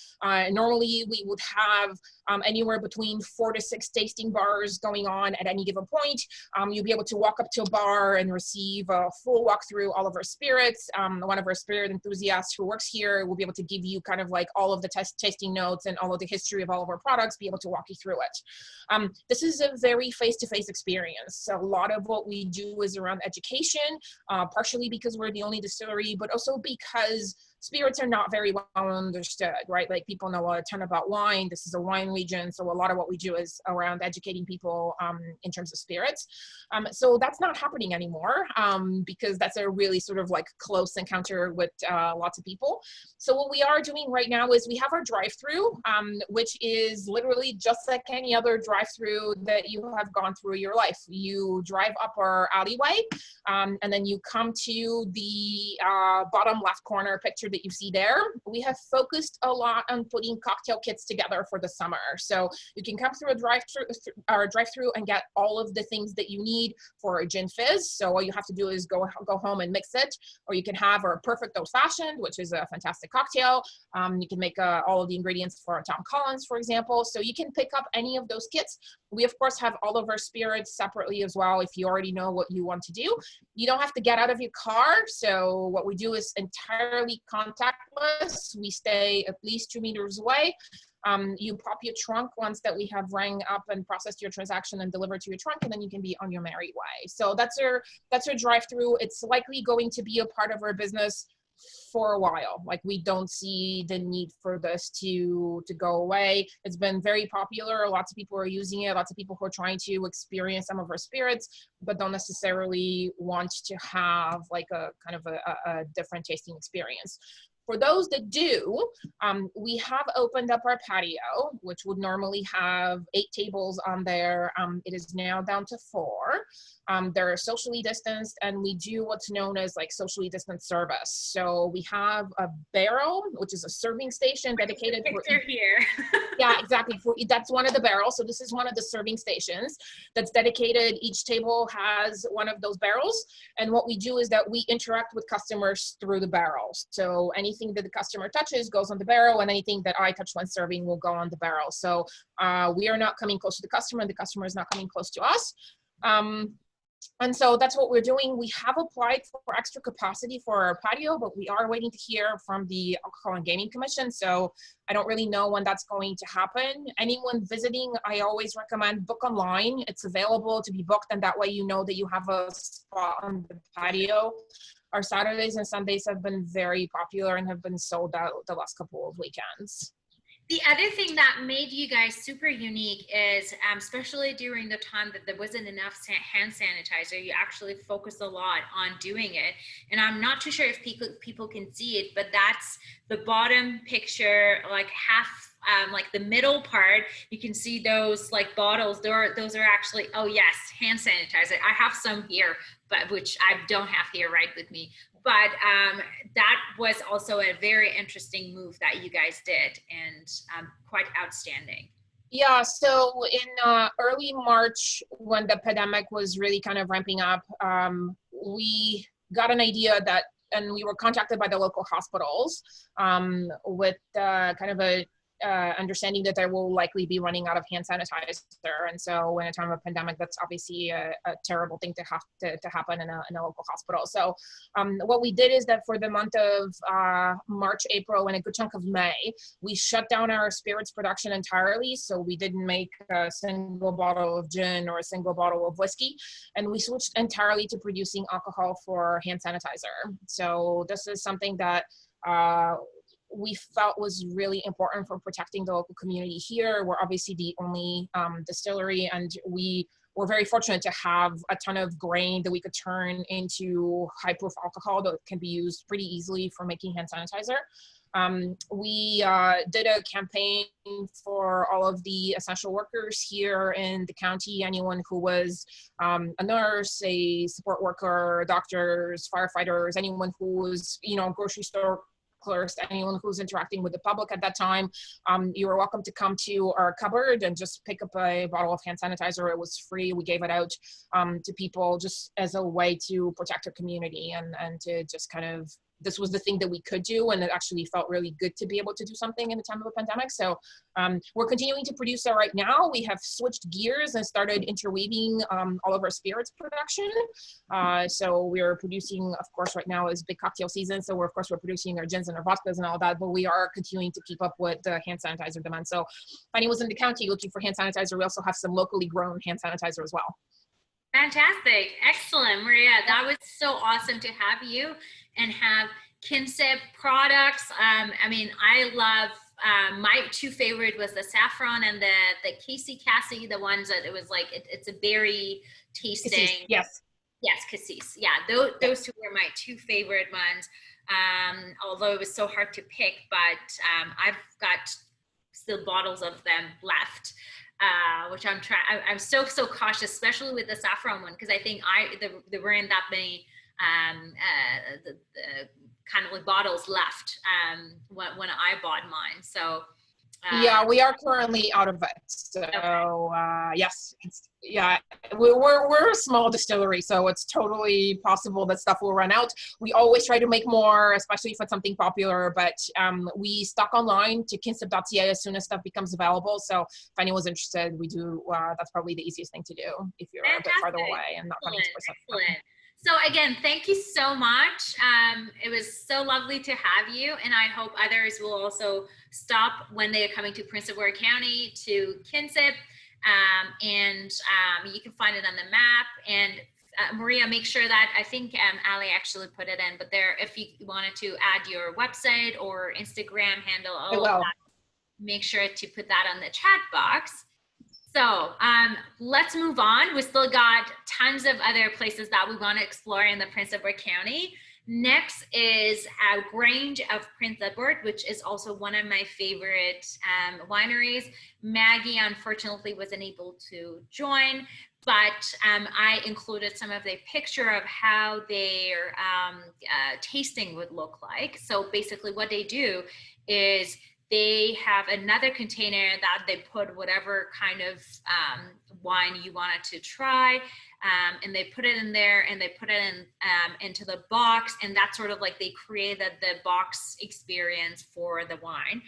[SPEAKER 5] Normally, we would have anywhere between 4 to 6 tasting bars going on at any given point. You'll be able to walk up to a bar and receive a full walkthrough all of our spirits. One of our spirit enthusiasts who works here will be able to give you kind of like all of the tasting notes and all of the history of all of our products, be able to walk you through it. This is a very face-to-face experience. So a lot of what we do is around education, partially because we're the only distillery, but also because spirits are not very well understood, right? Like people know a ton about wine. This is a wine region. So a lot of what we do is around educating people in terms of spirits. So that's not happening anymore because that's a really sort of like close encounter with lots of people. So what we are doing right now is we have our drive-through, which is literally just like any other drive-through that you have gone through your life. You drive up our alleyway, and then you come to the bottom left corner picture that you see there. We have focused a lot on putting cocktail kits together for the summer. So you can come through a drive-through and get all of the things that you need for a gin fizz. So all you have to do is go home and mix it, or you can have our perfect old-fashioned, which is a fantastic cocktail. You can make all of the ingredients for a Tom Collins, for example. So you can pick up any of those kits. We, of course, have all of our spirits separately as well if you already know what you want to do. You don't have to get out of your car. So what we do is entirely contactless. We stay at least 2 meters away. You pop your trunk once that we have rang up and processed your transaction and delivered to your trunk, and then you can be on your merry way. So that's our drive-through. It's likely going to be a part of our business for a while. Like we don't see the need for this to go away. It's been very popular. Lots of people are using it. Lots of people who are trying to experience some of our spirits, but don't necessarily want to have like a kind of a different tasting experience. For those that do, we have opened up our patio, which would normally have 8 tables on there. It is now down to 4. They're socially distanced, and we do what's known as like socially distanced service. So we have a barrel, which is a serving station dedicated for
[SPEAKER 1] here.
[SPEAKER 5] Yeah, exactly. That's one of the barrels. So this is one of the serving stations that's dedicated. Each table has one of those barrels. And what we do is that we interact with customers through the barrels. So anything that the customer touches goes on the barrel, and anything that I touch when serving will go on the barrel. So we are not coming close to the customer, and the customer is not coming close to us. And so that's what we're doing. We have applied for extra capacity for our patio, but we are waiting to hear from the Alcohol and Gaming Commission. So I don't really know when that's going to happen. Anyone visiting, I always recommend book online. It's available to be booked, and that way you know that you have a spot on the patio. Our Saturdays and Sundays have been very popular and have been sold out the last couple of weekends.
[SPEAKER 1] The other thing that made you guys super unique is, especially during the time that there wasn't enough hand sanitizer, you actually focused a lot on doing it. And I'm not too sure if people can see it, but that's the bottom picture, like half, like the middle part, you can see those like bottles. Those are actually, oh yes, hand sanitizer. I have some here, but which I don't have here right with me. But that was also a very interesting move that you guys did, and quite outstanding.
[SPEAKER 5] Yeah, so in early March, when the pandemic was really kind of ramping up, we got an idea that, and we were contacted by the local hospitals with kind of a understanding that they will likely be running out of hand sanitizer. And so in a time of pandemic, that's obviously a terrible thing to have to happen in a local hospital. So what we did is that for the month of March, April, and a good chunk of May, we shut down our spirits production entirely. So we didn't make a single bottle of gin or a single bottle of whiskey. And we switched entirely to producing alcohol for hand sanitizer. So this is something that we felt was really important for protecting the local community here. We're obviously the only distillery, and we were very fortunate to have a ton of grain that we could turn into high-proof alcohol that can be used pretty easily for making hand sanitizer. We did a campaign for all of the essential workers here in the county, anyone who was a nurse, a support worker, doctors, firefighters, anyone who was, grocery store clerks, anyone who's interacting with the public at that time. You were welcome to come to our cupboard and just pick up a bottle of hand sanitizer. It was free. We gave it out to people just as a way to protect our community and to just kind of, this was the thing that we could do, and it actually felt really good to be able to do something in the time of a pandemic. So we're continuing to produce that right now. We have switched gears and started interweaving all of our spirits production. So we're producing, of course, right now is big cocktail season. So we're producing our gins and our vodkas and all that, but we are continuing to keep up with the hand sanitizer demand. So if anyone's in the county looking for hand sanitizer, we also have some locally grown hand sanitizer as well.
[SPEAKER 1] Fantastic. Excellent, Maria. That was so awesome to have you and have Kinsip products. I mean, I love, my two favorite was the saffron and the Casey Cassie, the ones that it was like, it's a berry tasting.
[SPEAKER 5] Yes.
[SPEAKER 1] Yes, cassis. Yeah, those two were my two favorite ones. Although it was so hard to pick, but I've got still bottles of them left, which I'm trying. I'm so cautious, especially with the saffron one, because I think there weren't that many the kind of like bottles left when I bought mine. So.
[SPEAKER 5] Yeah, we are currently out of it. So yes, we're a small distillery, so it's totally possible that stuff will run out. We always try to make more, especially if it's something popular. But we stock online to kinsip.ca as soon as stuff becomes available. So if anyone's interested, we do. That's probably the easiest thing to do if you're a bit farther away and not coming to our
[SPEAKER 1] Excellent. So again, thank you so much. It was so lovely to have you, and I hope others will also stop when they are coming to Prince Edward County to Kinsip, and you can find it on the map. And Maria, make sure that, I think Ali actually put it in, but there, if you wanted to add your website or Instagram handle, all of that, make sure to put that on the chat box. So let's move on. We still got tons of other places that we want to explore in the Prince Edward County. Next is Grange of Prince Edward, which is also one of my favorite wineries. Maggie, unfortunately, wasn't able to join, but I included some of the picture of how their tasting would look like. So basically what they do is they have another container that they put whatever kind of wine you wanted to try, and they put it in there, and they put it in into the box, and that's sort of like they created the box experience for the wine.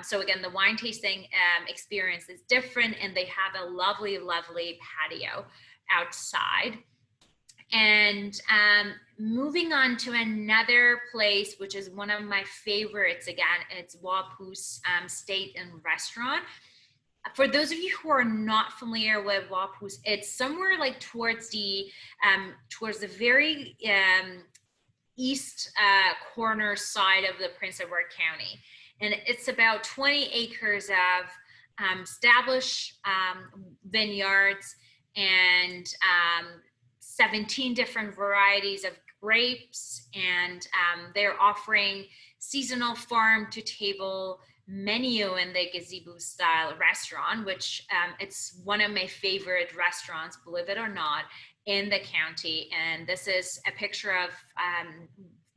[SPEAKER 1] So again, the wine tasting experience is different, and they have a lovely, lovely patio outside. And moving on to another place, which is one of my favorites, again, it's Wapoos State and Restaurant. For those of you who are not familiar with Wapoos, it's somewhere like towards the very east corner side of the Prince Edward County. And it's about 20 acres of established vineyards and 17 different varieties of grapes, and they're offering seasonal farm to table menu in the gazebo style restaurant, which it's one of my favorite restaurants, believe it or not, in the county. And this is a picture of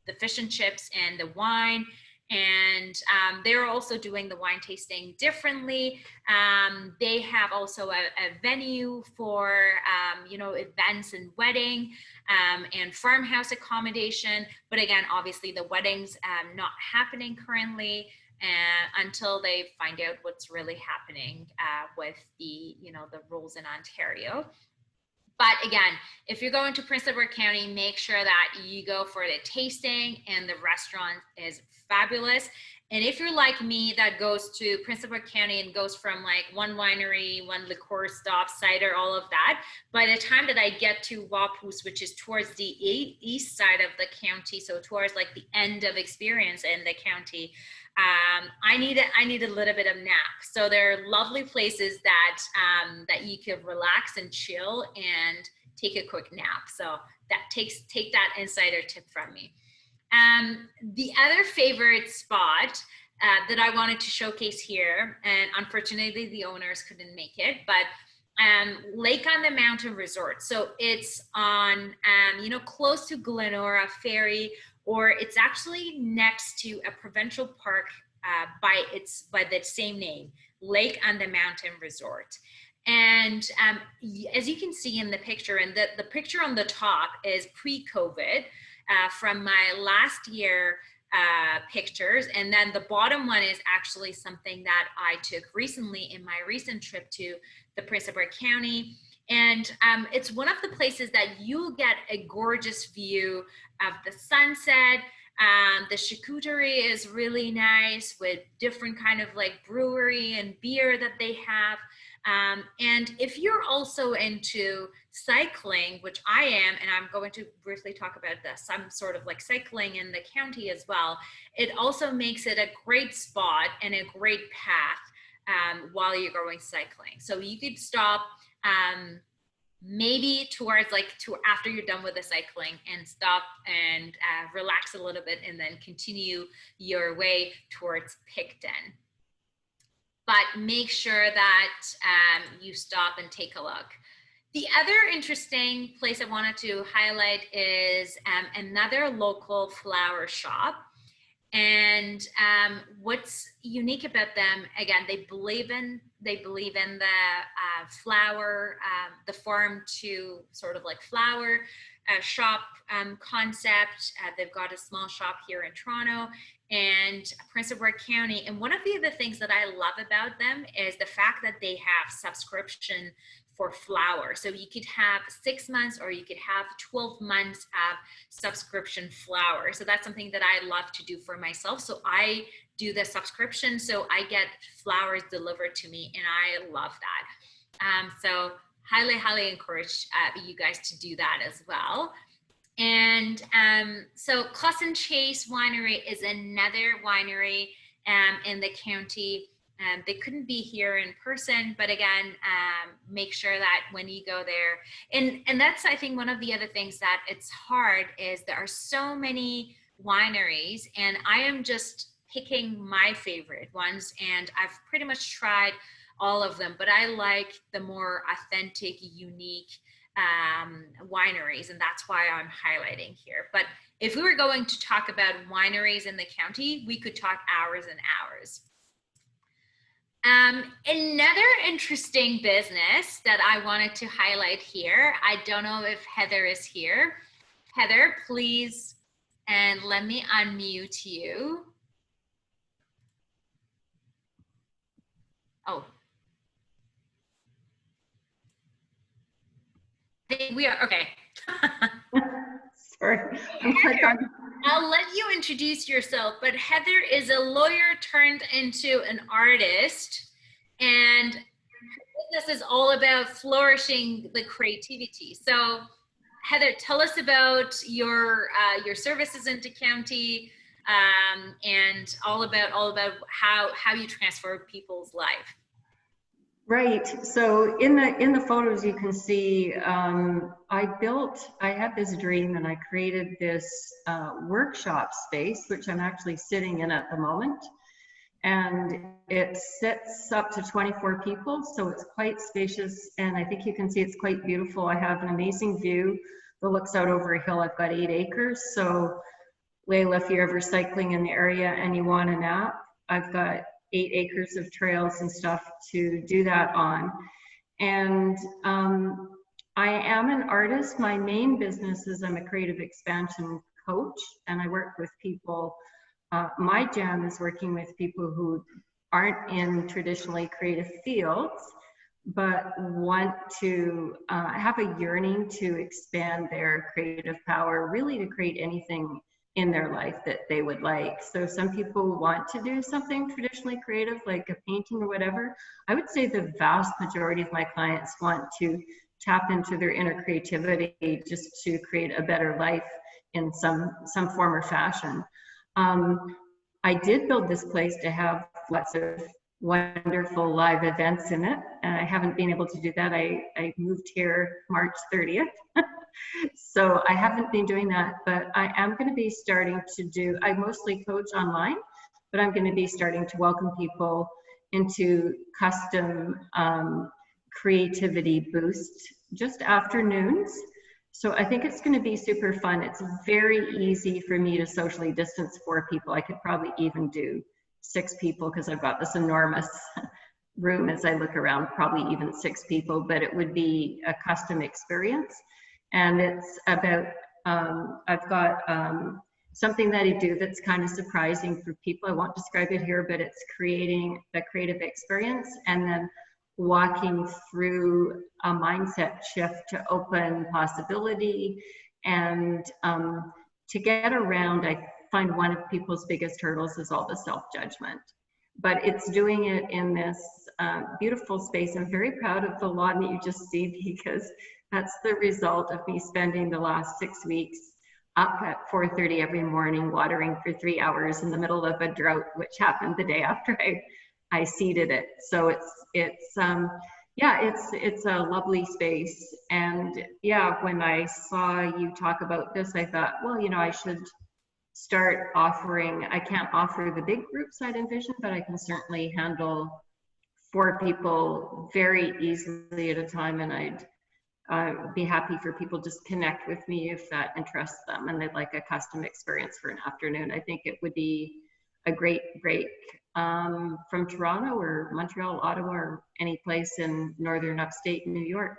[SPEAKER 1] the fish and chips and the wine. And they're also doing the wine tasting differently. They have also a venue for, events and wedding and farmhouse accommodation. But again, obviously the weddings not happening currently until they find out what's really happening with the rules in Ontario. But again, if you're going to Prince Edward County, make sure that you go for the tasting, and the restaurant is fabulous. And if you're like me that goes to Prince Edward County and goes from like one winery, one liqueur stop, cider, all of that, by the time that I get to Wapoos, which is towards the east side of the county, so towards like the end of experience in the county, I need a little bit of nap. So there are lovely places that that you could relax and chill and take a quick nap. So take that insider tip from me. The other favorite spot that I wanted to showcase here, and unfortunately the owners couldn't make it, but Lake on the Mountain Resort. So it's on close to Glenora Ferry, or it's actually next to a provincial park by the same name, Lake on the Mountain Resort. And as you can see in the picture, and the picture on the top is pre-COVID from my last year pictures, and then the bottom one is actually something that I took recently in my recent trip to the Prince Edward County. And it's one of the places that you'll get a gorgeous view of the sunset. The charcuterie is really nice with different kind of like brewery and beer that they have. And if you're also into cycling, which I am, and I'm going to briefly talk about this, I'm sort of like cycling in the county as well. It also makes it a great spot and a great path while you're going cycling. So you could stop maybe towards after you're done with the cycling and stop and relax a little bit and then continue your way towards Picton. But make sure that you stop and take a look. The other interesting place I wanted to highlight is another local flower shop. And what's unique about them, again, they believe in the flower, the farm to sort of like flower shop concept. They've got a small shop here in Toronto and Prince Edward County. And one of the other things that I love about them is the fact that they have subscription for flower. So you could have 6 months or you could have 12 months of subscription flower. So that's something that I love to do for myself. So I do the subscription, so I get flowers delivered to me, and I love that. So highly encourage you guys to do that as well. And so Clausen Chase Winery is another winery in the county. They couldn't be here in person, but again, make sure that when you go there, and that's, I think, one of the other things that it's hard is there are so many wineries, and I am just picking my favorite ones, and I've pretty much tried all of them, but I like the more authentic, unique wineries, and that's why I'm highlighting here. But if we were going to talk about wineries in the county, we could talk hours and hours. Another interesting business that I wanted to highlight here, I don't know if Heather is here. Heather, please, and let me unmute you. Oh. We are, okay.
[SPEAKER 6] Sorry.
[SPEAKER 1] Heather, I'll let you introduce yourself, but Heather is a lawyer turned into an artist, and her business is all about flourishing the creativity. So Heather, tell us about your services into county, and all about how you transform people's life.
[SPEAKER 6] Right. So in the photos you can see, I had this dream and I created this workshop space, which I'm actually sitting in at the moment. And it sits up to 24 people, so it's quite spacious, and I think you can see it's quite beautiful. I have an amazing view that looks out over a hill. I've got 8 acres, so Layla, if you're ever cycling in the area and you want a nap, I've got 8 acres of trails and stuff to do that on. And I am an artist. My main business is I'm a creative expansion coach, and I work with people. My jam is working with people who aren't in traditionally creative fields, but want to have a yearning to expand their creative power, really to create anything in their life that they would like. So some people want to do something traditionally creative, like a painting or whatever. I would say the vast majority of my clients want to tap into their inner creativity just to create a better life in some form or fashion. I did build this place to have lots of wonderful live events in it, and I haven't been able to do that. I moved here March 30th. So I haven't been doing that, but I am going to be starting to do, I mostly coach online, but I'm going to be starting to welcome people into custom creativity boost, just afternoons. So I think it's going to be super fun. It's very easy for me to socially distance 4 people. I could probably even do 6 people because I've got this enormous room as I look around, probably even 6 people, but it would be a custom experience. And it's about, I've got something that I do that's kind of surprising for people. I won't describe it here, but it's creating a creative experience and then walking through a mindset shift to open possibility. And to get around, I find one of people's biggest hurdles is all the self-judgment. but it's doing it in this beautiful space. I'm very proud of the lawn that you just see, because that's the result of me spending the last 6 weeks up at 4:30 every morning, watering for 3 hours in the middle of a drought, which happened the day after I seeded it. So it's a lovely space. And yeah, when I saw you talk about this, I thought, well, I should start offering. I can't offer the big groups I'd envision, but I can certainly handle 4 people very easily at a time. And I'd be happy for people just connect with me if that interests them and they'd like a custom experience for an afternoon. I think it would be a great break from Toronto or Montreal, Ottawa, or any place in northern upstate New York.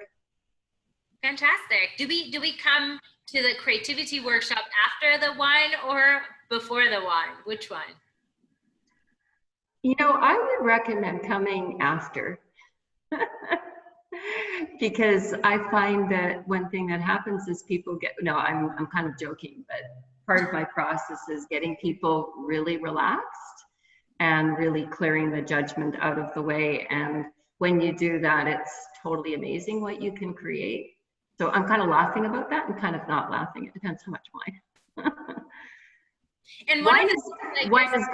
[SPEAKER 1] Fantastic. Do we come to the creativity workshop after the wine or before the wine? Which one?
[SPEAKER 6] I would recommend coming after. Because I find that one thing that happens is people I'm kind of joking, but part of my process is getting people really relaxed and really clearing the judgment out of the way. And when you do that, it's totally amazing what you can create. So I'm kind of laughing about that and kind of not laughing. It depends how much wine.
[SPEAKER 1] And
[SPEAKER 6] wine is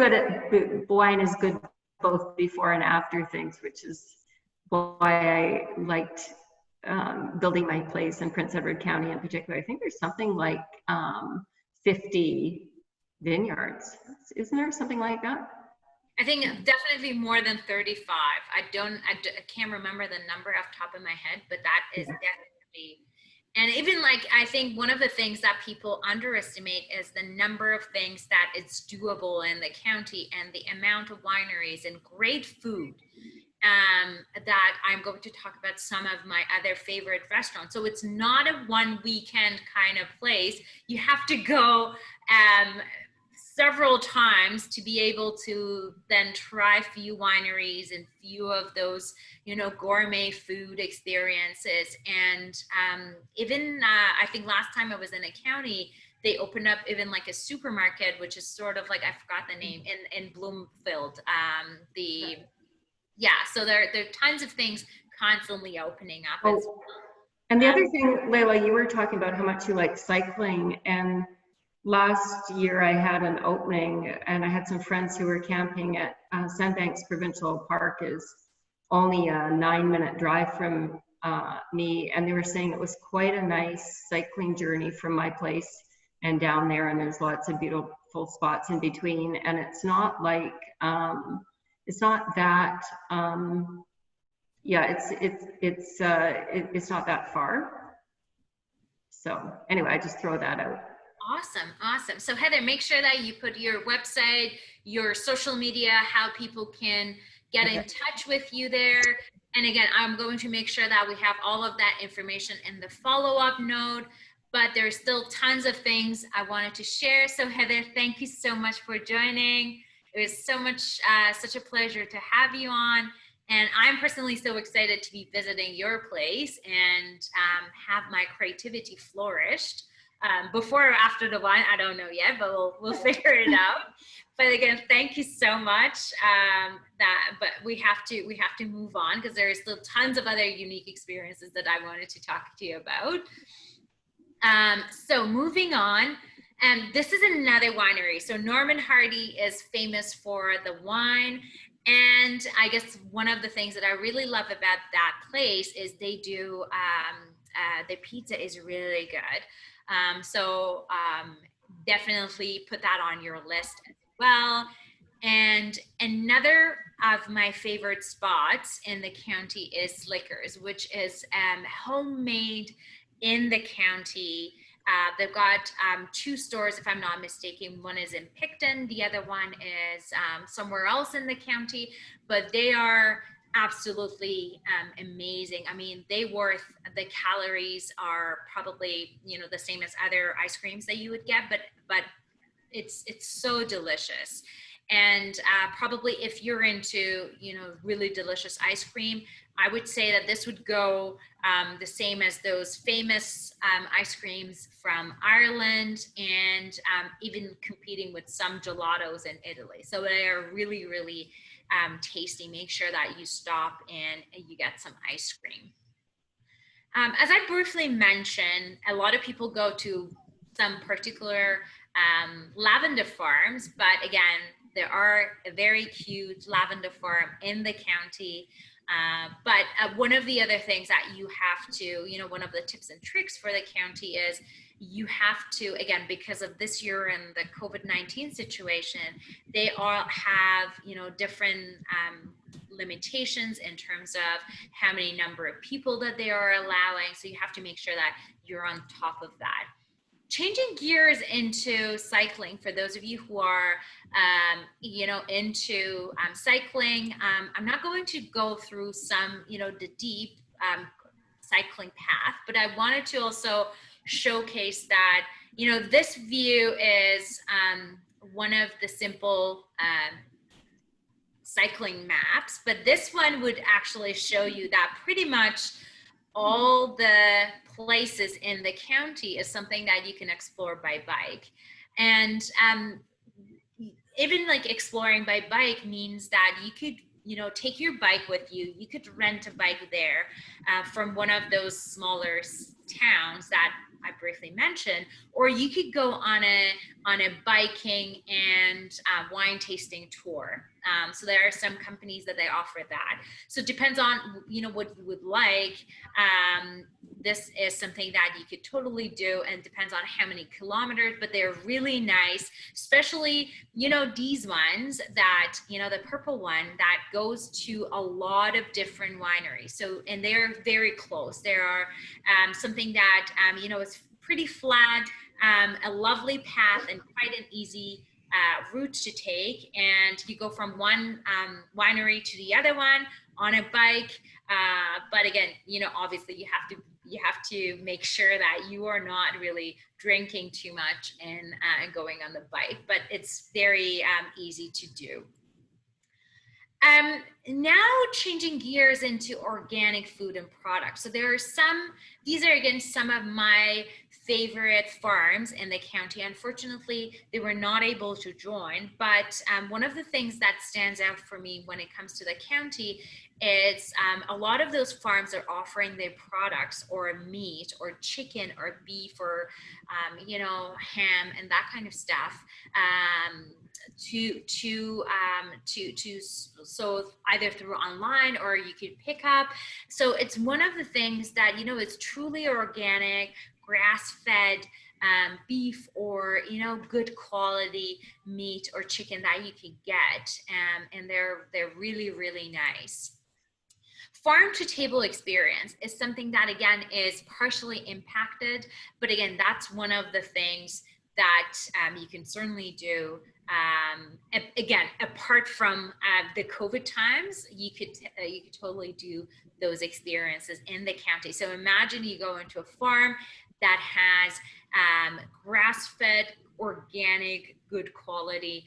[SPEAKER 6] good both before and after things, which is why I liked building my place in Prince Edward County in particular. I think there's something like 50 vineyards. Isn't there something like that?
[SPEAKER 1] I think definitely more than 35. I can't remember the number off the top of my head, but that is definitely. And even I think one of the things that people underestimate is the number of things that it's doable in the county and the amount of wineries and great food that I'm going to talk about some of my other favorite restaurants. So it's not a one weekend kind of place. You have to go several times to be able to then try few wineries and few of those, gourmet food experiences. And even I think last time I was in a county, they opened up even a supermarket, which is sort of I forgot the name, in Bloomfield. So there are tons of things constantly opening up. As well.
[SPEAKER 6] And the other thing, Layla, you were talking about how much you like cycling, and last year I had an opening and I had some friends who were camping at Sandbanks Provincial Park, is only a 9-minute drive from me, and they were saying it was quite a nice cycling journey from my place and down there, and there's lots of beautiful spots in between, and it's not it's not that it's not that far. So anyway, I just throw that out.
[SPEAKER 1] Awesome. So Heather, make sure that you put your website, your social media, how people can get in touch with you there. And again, I'm going to make sure that we have all of that information in the follow-up note, but there's still tons of things I wanted to share. So Heather, thank you so much for joining. It was such a pleasure to have you on. And I'm personally so excited to be visiting your place and have my creativity flourished. Before or after the wine, I don't know yet, but we'll figure it out. But again, thank you so much. But we have to move on because there are still tons of other unique experiences that I wanted to talk to you about. So moving on, this is another winery. So Norman Hardy is famous for the wine. And I guess one of the things that I really love about that place is they do, the pizza is really good. So definitely put that on your list as well. And another of my favorite spots in the county is Slickers, which is homemade in the county. They've got 2 stores, if I'm not mistaken. One is in Picton, the other one is somewhere else in the county, but they are absolutely amazing. I mean, the calories are probably, the same as other ice creams that you would get, but it's so delicious. And probably if you're into, really delicious ice cream, I would say that this would go the same as those famous ice creams from Ireland, and even competing with some gelatos in Italy. So they are really, really tasty. Make sure that you stop and you get some ice cream. As I briefly mentioned, a lot of people go to some particular lavender farms, but again, there are a very cute lavender farm in the county. But one of the other things that you have to, one of the tips and tricks for the county is you have to, again, because of this year and the COVID-19 situation, they all have, different limitations in terms of how many number of people that they are allowing. So you have to make sure that you're on top of that. Changing gears into cycling, for those of you who are, into cycling, I'm not going to go through some, the deep cycling path, but I wanted to also showcase that, this view is one of the simple cycling maps, but this one would actually show you that pretty much all the places in the county is something that you can explore by bike. And even like exploring by bike means that you could, take your bike with you. You could rent a bike there from one of those smaller towns that I briefly mentioned, or you could go on a biking and wine tasting tour. So there are some companies that they offer that. So it depends on, what you would like. This is something that you could totally do, and depends on how many kilometers, but they're really nice, especially, these ones that, the purple one that goes to a lot of different wineries. So, and they're very close. There are something that, is pretty flat, a lovely path and quite an easy route to take, and you go from one winery to the other one on a bike. But again, obviously you have to make sure that you are not really drinking too much and going on the bike, but it's very easy to do. Now changing gears into organic food and products. So there are these are again some of my favorite farms in the county. Unfortunately, they were not able to join, but one of the things that stands out for me when it comes to the county is a lot of those farms are offering their products, or meat or chicken or beef or ham and that kind of stuff, so either through online or you could pick up. So it's one of the things that it's truly organic, grass-fed beef, or good quality meat or chicken that you can get, and they're really, really nice. Farm to table experience is something that again is partially impacted, but again, that's one of the things that you can certainly do. Again, apart from the COVID times, you could totally do those experiences in the county. So imagine you go into a farm that has grass-fed, organic, good quality,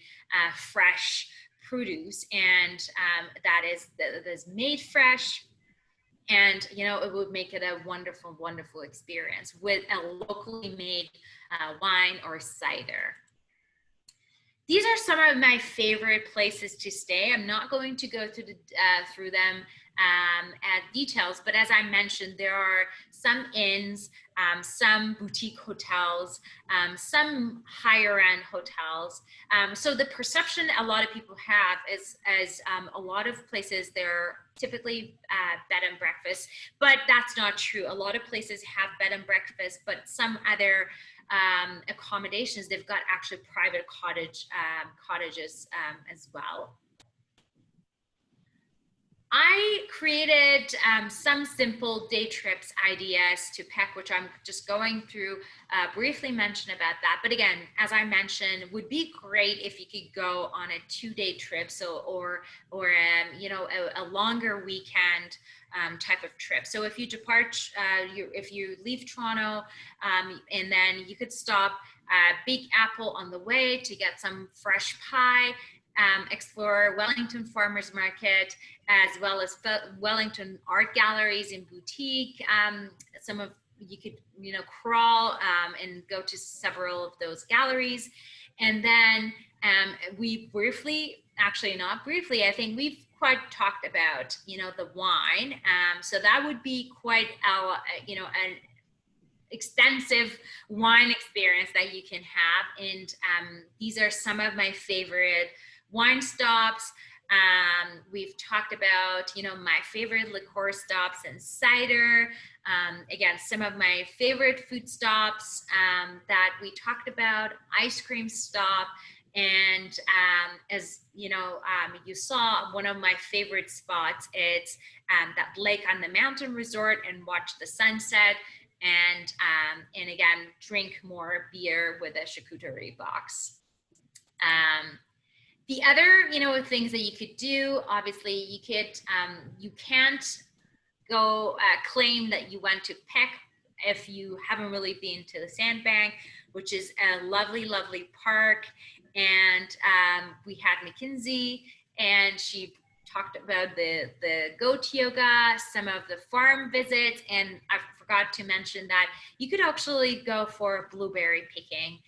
[SPEAKER 1] fresh produce, and that is made fresh, and it would make it a wonderful, wonderful experience with a locally made wine or cider. These are some of my favorite places to stay. I'm not going to go through them at details, but as I mentioned, there are some inns, some boutique hotels, some higher end hotels. So the perception a lot of people have is a lot of places, they're typically bed and breakfast, but that's not true. A lot of places have bed and breakfast, but some other accommodations, they've got actually private cottages as well. I created some simple day trips ideas to Peck, which I'm just going through, briefly mention about that. But again, as I mentioned, would be great if you could go on a 2-day trip, or a longer weekend type of trip. So if you depart, if you leave Toronto, and then you could stop Big Apple on the way to get some fresh pie, explore Wellington Farmers Market, as well as Wellington art galleries and boutique. You could, crawl and go to several of those galleries. And then we briefly, actually not briefly, I think we've quite talked about, the wine. So that would be quite our, an extensive wine experience that you can have. And these are some of my favorite wine stops. We've talked about, my favorite liqueur stops and cider. Again, some of my favorite food stops that we talked about, ice cream stop. And as you saw, one of my favorite spots, it's that lake on the mountain resort and watch the sunset. And again, drink more beer with a charcuterie box. The other, things that you could do, obviously, you can't go claim that you went to Peck if you haven't really been to the Sandbank, which is a lovely, lovely park. And we had Mackenzie, and she talked about the goat yoga, some of the farm visits, and I forgot to mention that you could actually go for blueberry picking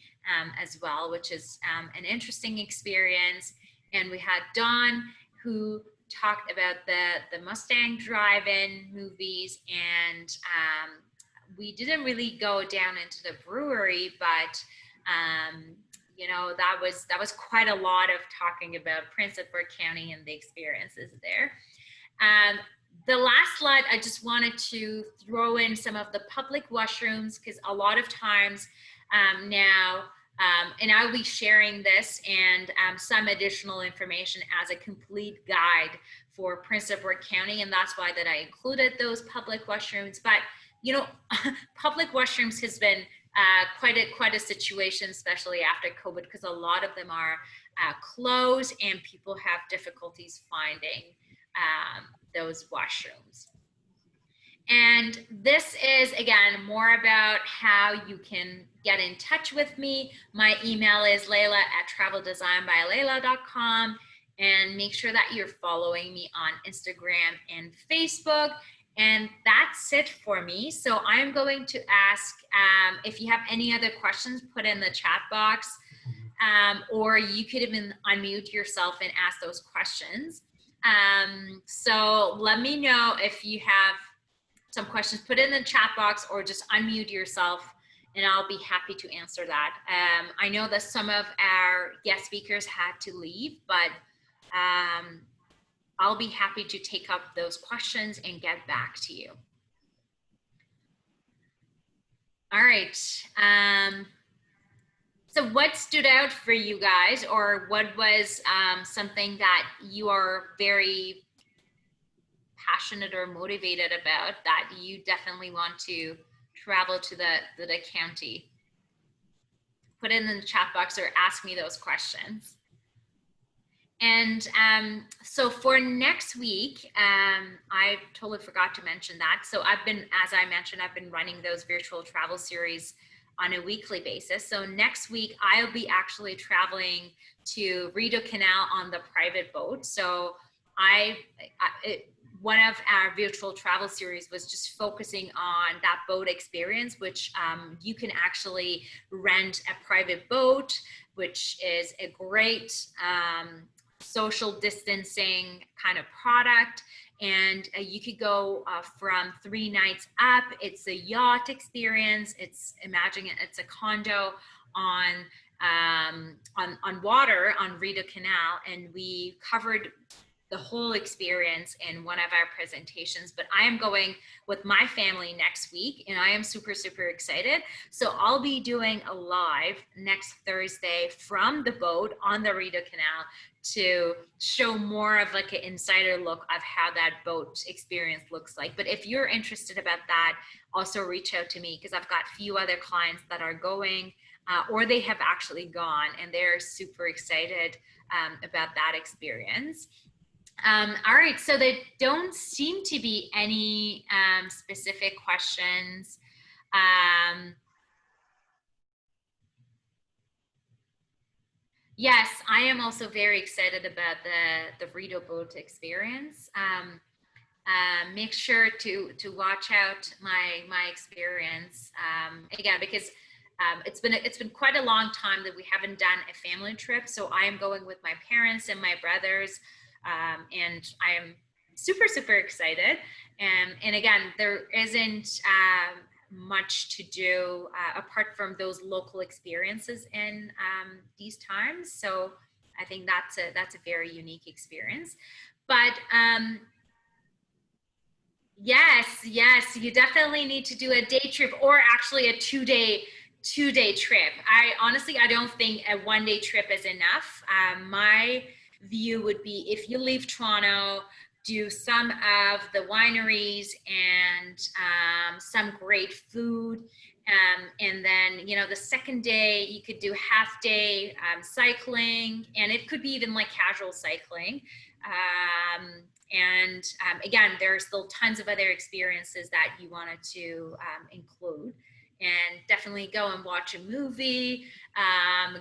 [SPEAKER 1] as well, which is an interesting experience. And we had Dawn, who talked about the Mustang Drive-In movies, and we didn't really go down into the brewery, but that was quite a lot of talking about Prince Edward County and the experiences there. The last slide, I just wanted to throw in some of the public washrooms, because a lot of times now, and I'll be sharing this and some additional information as a complete guide for Prince Edward County, and that's why that I included those public washrooms. But public washrooms has been quite a situation, especially after COVID, because a lot of them are closed and people have difficulties finding those washrooms. And this is, again, more about how you can get in touch with me. My email is layla@traveldesignbylayla.com, and make sure that you're following me on Instagram and Facebook. And that's it for me. So I'm going to ask if you have any other questions, put in the chat box, or you could even unmute yourself and ask those questions. So let me know if you have some questions, put it in the chat box, or just unmute yourself and I'll be happy to answer that. I know that some of our guest speakers had to leave, but I'll be happy to take up those questions and get back to you. All right. So what stood out for you guys, or what was something that you are very passionate or motivated about that you definitely want to travel to the county? Put it in the chat box or ask me those questions. And so for next week, I totally forgot to mention that. So as I mentioned, I've been running those virtual travel series on a weekly basis. So next week, I'll be actually traveling to Rideau Canal on the private boat. So one of our virtual travel series was just focusing on that boat experience, which you can actually rent a private boat, which is a great social distancing kind of product. And you could go from 3 nights up. It's a yacht experience. Imagine it's a condo on water on Rideau Canal, and we covered the whole experience in one of our presentations. But I am going with my family next week, and I am super, super excited. So I'll be doing a live next Thursday from the boat on the Rideau Canal to show more of like an insider look of how that boat experience looks like. But if you're interested about that, also reach out to me, because I've got a few other clients that are going or they have actually gone, and they're super excited about that experience. All right, so there don't seem to be any specific questions. Yes, I am also very excited about the Rideau boat experience. Make sure to watch out my experience again, because it's been quite a long time that we haven't done a family trip. So I am going with my parents and my brothers, and I am super excited. And again, there isn't much to do apart from those local experiences in these times. So I think that's a very unique experience. But yes, you definitely need to do a day trip, or actually a two day trip. I don't think a 1 day trip is enough. My view would be, if you leave Toronto, do some of the wineries and some great food. And then, the second day you could do half day cycling, and it could be even like casual cycling. And again, there's still tons of other experiences that you wanted to include. And definitely go and watch a movie,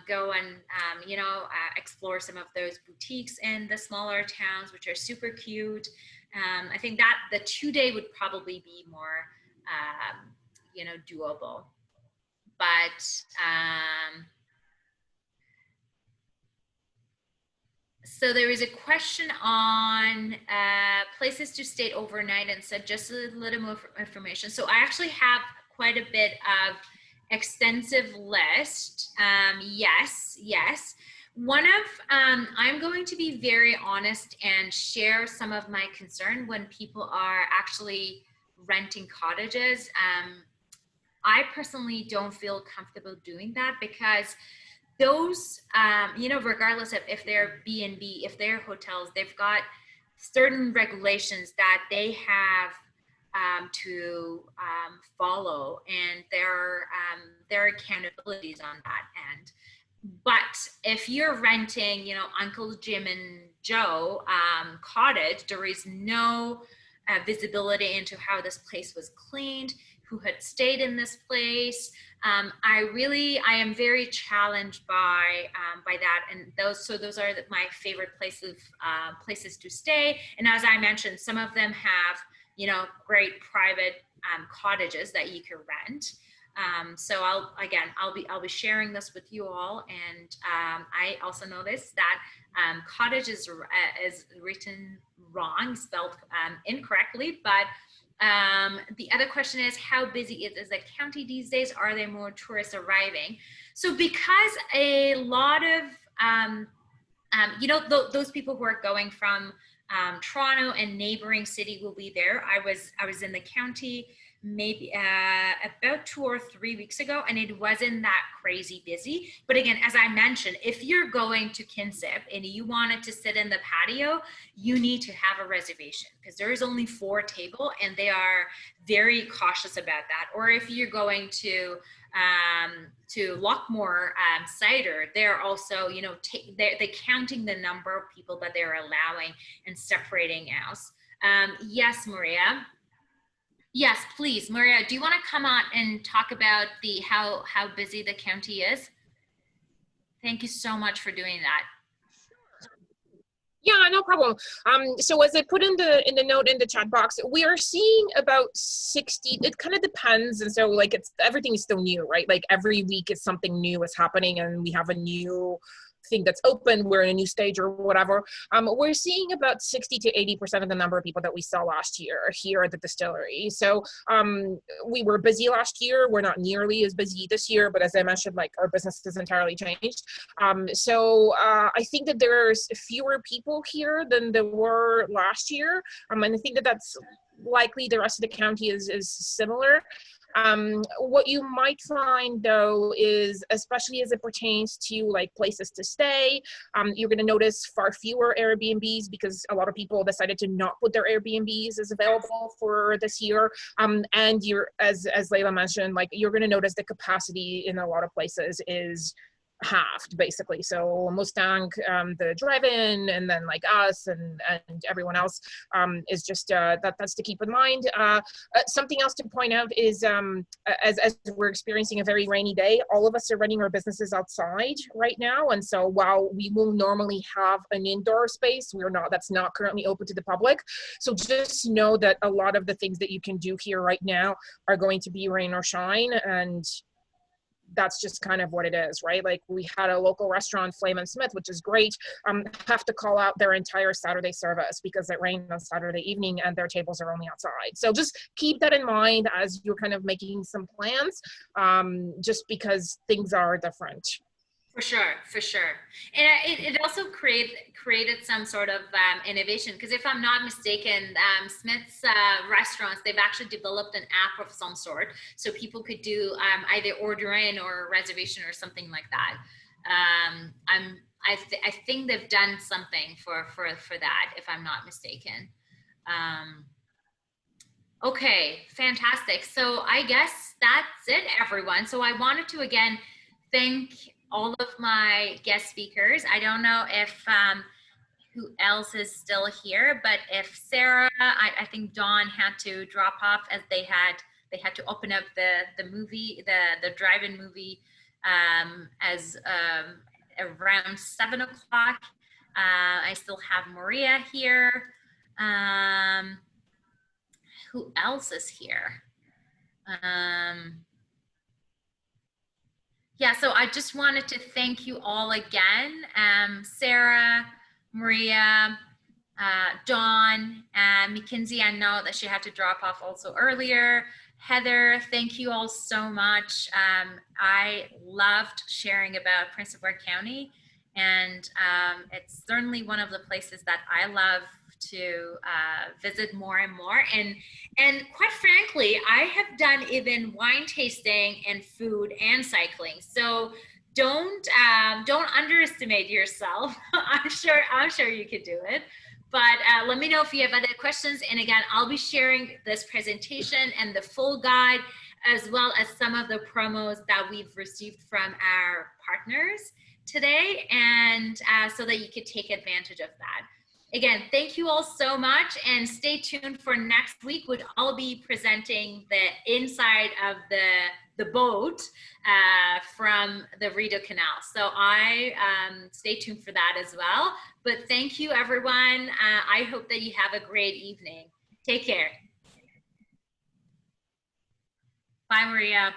[SPEAKER 1] go and, explore some of those boutiques in the smaller towns, which are super cute. I think that the 2 day would probably be more, doable. But so there is a question on places to stay overnight, and said just a little more information. So I actually have quite a bit of extensive list. Yes. One of, I'm going to be very honest and share some of my concern when people are actually renting cottages. I personally don't feel comfortable doing that, because those, regardless of if they're B&B, if they're hotels, they've got certain regulations that they have to follow, and there are accountabilities on that end. But if you're renting, Uncle Jim and Joe cottage, there is no visibility into how this place was cleaned, who had stayed in this place. I am very challenged by that, and those are my favorite places to stay. And as I mentioned, some of them have great private cottages that you can rent. So I'll be sharing this with you all. And I also noticed that cottage is written wrong, spelled incorrectly. But the other question is, how busy is the county these days? Are there more tourists arriving? So because a lot of those people who are going from Toronto and neighboring city will be there. I was in the county maybe about 2 or 3 weeks ago, and it wasn't that crazy busy. But again, as I mentioned, if you're going to Kinship and you wanted to sit in the patio, you need to have a reservation, because there is only 4 tables, and they are very cautious about that. Or if you're going to Lockmore cider, they're also, they're counting the number of people that they're allowing and separating out. Yes, Maria. Yes, please, Maria. Do you want to come on and talk about how busy the county is? Thank you so much for doing that.
[SPEAKER 5] Yeah, no problem. So as I put in the note in the chat box, we are seeing about 60. It kind of depends, and so everything is still new, right? Like every week is something new is happening, and we have a new thing that's open. We're in a new stage or whatever. We're seeing about 60 to 80% of the number of people that we saw last year here at the distillery. So we were busy last year. We're not nearly as busy this year, but as I mentioned, our business has entirely changed. So I think that there's fewer people here than there were last year. And I think that that's likely the rest of the county is similar. What you might find though is, especially as it pertains to places to stay, you're going to notice far fewer Airbnbs, because a lot of people decided to not put their Airbnbs as available for this year. And you're, as Leila mentioned, you're going to notice the capacity in a lot of places is halved basically. So Mustang, the drive-in, and then like us and everyone else is just that's to keep in mind. Something else to point out is as we're experiencing a very rainy day, all of us are running our businesses outside right now, and so while we will normally have an indoor space, that's not currently open to the public. So just know that a lot of the things that you can do here right now are going to be rain or shine, and that's just kind of what it is, right? Like we had a local restaurant, Flame and Smith, which is great, have to call out their entire Saturday service because it rained on Saturday evening and their tables are only outside. So just keep that in mind as you're kind of making some plans, just because things are different.
[SPEAKER 1] For sure, for sure. And it also created some sort of innovation, because if I'm not mistaken, Smith's restaurants, they've actually developed an app of some sort, so people could do either order in or reservation or something like that. I think they've done something for that, if I'm not mistaken. Okay, fantastic. So I guess that's it, everyone. So I wanted to again thank all of my guest speakers. I don't know if who else is still here, but if Sarah, I think Dawn had to drop off as they had to open up the movie, the drive-in movie as around 7 o'clock. I still have Maria here. Who else is here? Yeah, so I just wanted to thank you all again. Sarah, Maria, Dawn, and Mackenzie, I know that she had to drop off also earlier. Heather, thank you all so much. I loved sharing about Prince Edward County, and it's certainly one of the places that I love to visit more and more. And quite frankly, I have done even wine tasting and food and cycling. So don't underestimate yourself. I'm sure you could do it. But let me know if you have other questions. And again, I'll be sharing this presentation and the full guide, as well as some of the promos that we've received from our partners today, and so that you could take advantage of that. Again, thank you all so much, and stay tuned for next week, which I'll be presenting the inside of the boat from the Rideau Canal. So stay tuned for that as well. But thank you, everyone. I hope that you have a great evening. Take care. Bye, Maria.